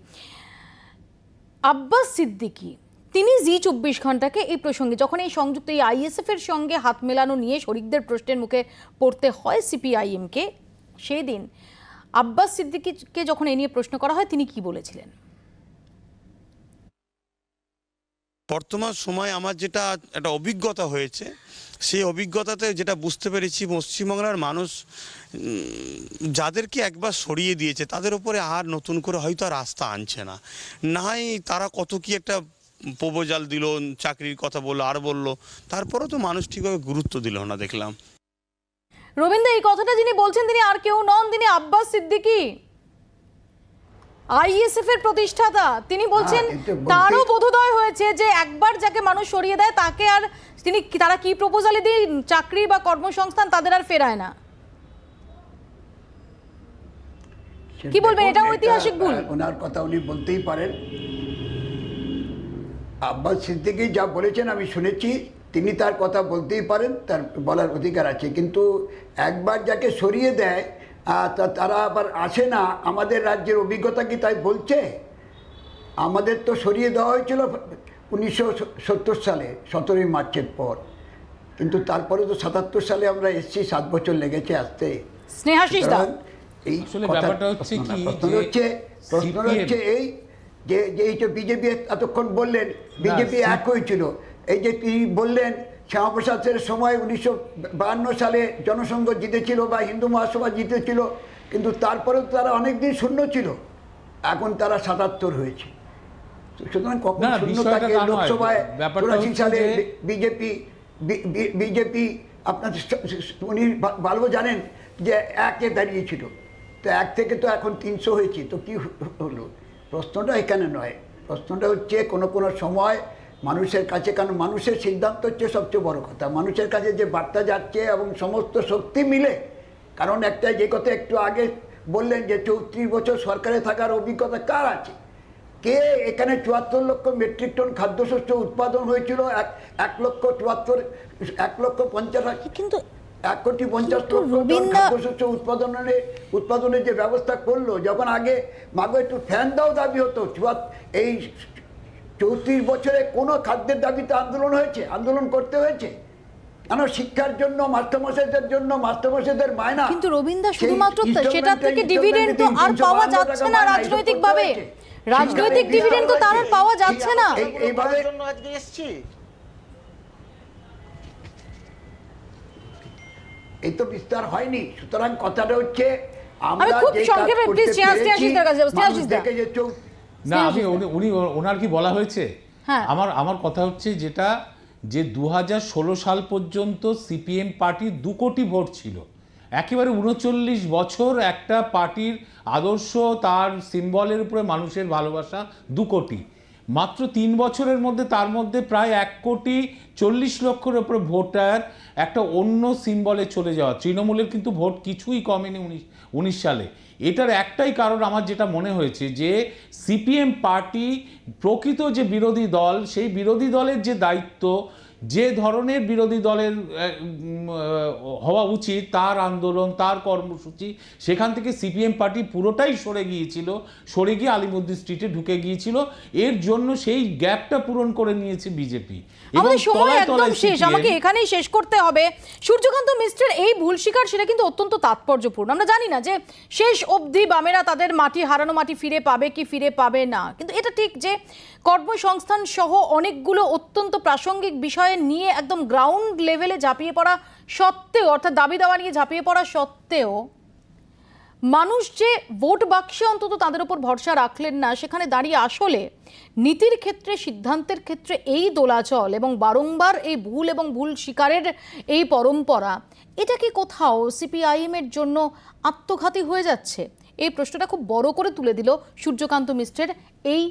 আব্বাস সিদ্দিকী তিনি জি24 ঘন্টাকে এই প্রসঙ্গে, যখন এই সংযুক্ত এই আইএসএফ এর সঙ্গে হাত মেলানো নিয়ে শরিকদের প্রশ্নের মুখে পড়তে হয় সিপিআইএমকে, সেই দিন আব্বাস সিদ্দিকীকে যখন এই নিয়ে প্রশ্ন করা হয় তিনি কি বলেছিলেন? বর্তমান সময় আমার যেটা একটা অভিজ্ঞতা হয়েছে, সেই অভিজ্ঞতাতে যেটা বুঝতে পেরেছি, পশ্চিমবাংলার মানুষ যাদেরকে একবার সরিয়ে দিয়েছে তাদের উপরে আর নতুন করে হয়তো আর আস্থা আনছে না। নাই তারা কত কি একটা প্রপোজাল দিল, চাকরির কথা বললো আর বললো, তারপরেও তো মানুষ ঠিকভাবে গুরুত্ব দিল না দেখলাম। রবীন্দ্র, এই কথাটা যিনি বলছেন তিনি আর কেউ নন, তিনি আব্বাস সিদ্দিকী, আইএসএফ এর প্রতিষ্ঠাতা। তিনি বলছেন তারও বোধোদয় হয়েছে যে একবার যাকে মানুষ সরিয়ে দেয় তাকে আর তারা কি প্রপোজালে দিয়ে চাকরি বা কর্মসংস্থান তাদের আর ফেরায় না। কি বলবেন, এটা ঐতিহাসিক ভুল? ওনার কথা উনি বলতেই পারেন। আব্বাস সিদ্দিকী যা বলেছেন আমি শুনেছি, তিনি তার কথা বলতেই পারেন, তার বলার অধিকার আছে, কিন্তু একবার যাকে সরিয়ে দেয় তারা আবার আসে না। আমাদের রাজ্যের অভিজ্ঞতা কি তাই বলছে? আমাদের তো সরিয়ে দেওয়া হয়েছিল 1970 সালে 17ই মার্চের পর, কিন্তু তারপরে তো 77 সালে আমরা এসেছি, 7 বছর লেগেছে আসতে। স্নেহাশিস দা, এই ব্যাপারটা হচ্ছে কি, প্রশ্ন হচ্ছে এই যে এই যে বিজেপি এতক্ষণ বললেন বিজেপি এক হয়েছিল, এই যে তিনি বললেন শ্যামাপ্রসাদের সময় 1952 সালে জনসংঘ জিতেছিল বা হিন্দু মহাসভা জিতেছিল, কিন্তু তারপরেও তারা অনেকদিন শূন্য ছিল, এখন তারা 77 হয়েছে। সুতরাং কখন শূন্য থাকে? লোকসভায় 84 সালে বিজেপি আপনার উনি ভালো জানেন যে 1-এ দাঁড়িয়েছিল, তো 1 থেকে তো এখন 300 হয়েছে, তো কি হলো? প্রশ্নটা এখানে নয়, প্রশ্নটা হচ্ছে কোনো সময় মানুষের কাছে, কারণ মানুষের সিদ্ধান্ত হচ্ছে সবচেয়ে বড় কথা, মানুষের কাছে যে বার্তা যাচ্ছে এবং সমস্ত শক্তি মিলে, কারণ একটা যে কথা একটু আগে বললেন যে 34 বছর সরকারে থাকার অভিজ্ঞতা কার আছে? কে এখানে 74 লক্ষ মেট্রিক টন খাদ্যশস্য উৎপাদন হয়েছিল, 1,50,000 কিন্তু 1,50,00,000 খাদ্যশস্য উৎপাদনের যে ব্যবস্থা করলো, যখন আগে মাগো একটু ফ্যান দাও দাবি হতো, এই 34 বছরে কোনো খাদ্যের দাবিতে আন্দোলন হয়েছে? আন্দোলন করতে হয়েছে কেন? শিক্ষার জন্য, মাস্টারমশাইদের জন্য, মাস্টারমশাইদের মায়না। কিন্তু রবীন্দ্র, শুধুমাত্র সেটা থেকে ডিভিডেন্ড তো আর পাওয়া যাচ্ছে না রাজনৈতিকভাবে, রাজনৈতিক ডিভিডেন্ড তো তার আর পাওয়া যাচ্ছে না। এইভাবে জন্য আজকে এসেছি, এই তো বিস্তার হয়নি। সুতরাং কথাটা হচ্ছে আমি খুব সংক্ষেপে প্লিজ স্নেহাশিসদার কাছে যাব। স্নেহাশিসদা, না আমি উনি ওনার কি বলা হয়েছে? আমার কথা হচ্ছে যেটা, যে 2016 সাল পর্যন্ত সিপিএম পার্টির 2 কোটি ভোট ছিল, একেবারে 39 বছর একটা পার্টির আদর্শ, তার সিম্বলের উপরে মানুষের ভালোবাসা 2 কোটি, মাত্র 3 বছরের মধ্যে তার মধ্যে প্রায় 1,40,00,000 উপরে ভোটার একটা অন্য সিম্বলে চলে যাওয়া। তৃণমূলের কিন্তু ভোট কিছুই কমেনি 19 সালে। এটার একটাই কারণ আমার যেটা মনে হয়েছে, যে সিপিএম পার্টি প্রকৃত যে বিরোধী দল, সেই বিরোধী দলের যে দায়িত্ব যে ধরনের বিরোধী দলের হওয়া উচিত, তার আন্দোলন, তার কর্মসূচি, সেখান থেকে সিপিএম পার্টি পুরোটাই সরে গিয়ে আলিমুদ্দিন স্ট্রিটে ঢুকে গিয়েছিল। এর জন্য সেই গ্যাপটা পূরণ করে নিয়েছে বিজেপি। আমাদের সময় একদম শেষ, আমাকে এখানেই শেষ করতে হবে। সূর্যকান্ত মিশ্রের এই ভুল স্বীকার সেটা কিন্তু অত্যন্ত তাৎপর্যপূর্ণ। আমরা জানি না যে শেষ অবধি বামেরা তাদের হারানো মাটি ফিরে পাবে কি ফিরে পাবে না, কিন্তু এটা ঠিক যে কর্মসংস্থান সহ অনেকগুলো অত্যন্ত প্রাসঙ্গিক বিষয়ে নিয়ে একদম গ্রাউন্ড লেভেলে ঝাঁপিয়ে পড়া সত্ত্বেও, অর্থাৎ দাবি দাওয়া নিয়ে ঝাঁপিয়ে পড়া সত্ত্বেও মানুষ যে ভোট বাক্সে অন্তত তাদের উপর ভরসা রাখলেন না, সেখানে দাঁড়িয়ে আসলে নীতির ক্ষেত্রে, সিদ্ধান্তের ক্ষেত্রে এই দোলাচল এবং বারংবার এই ভুল এবং ভুল স্বীকারের এই পরম্পরা, এটা কি কোথাও সিপিআইএম এর জন্য আত্মঘাতী হয়ে যাচ্ছে? এই প্রশ্নটা খুব বড় করে তুলে দিল সূর্যকান্ত মিশ্রের এই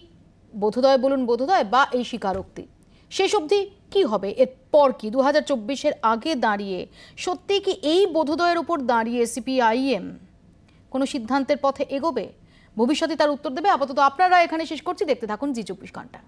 বোধোদয় বা এই স্বীকারোক্তি। শেষ অবধি কি হবে, এরপর কি 2024-এর আগে দাঁড়িয়ে সত্যি কি এই বোধোদয়ের উপর দাঁড়িয়ে সিপিআইএম কোনো সিদ্ধান্তের পথে এগোবে? ভবিষ্যতে তার উত্তর দেবে। আপাতত আপনারা এখানে শেষ করছি, দেখতে থাকুন জি 24 ঘন্টা।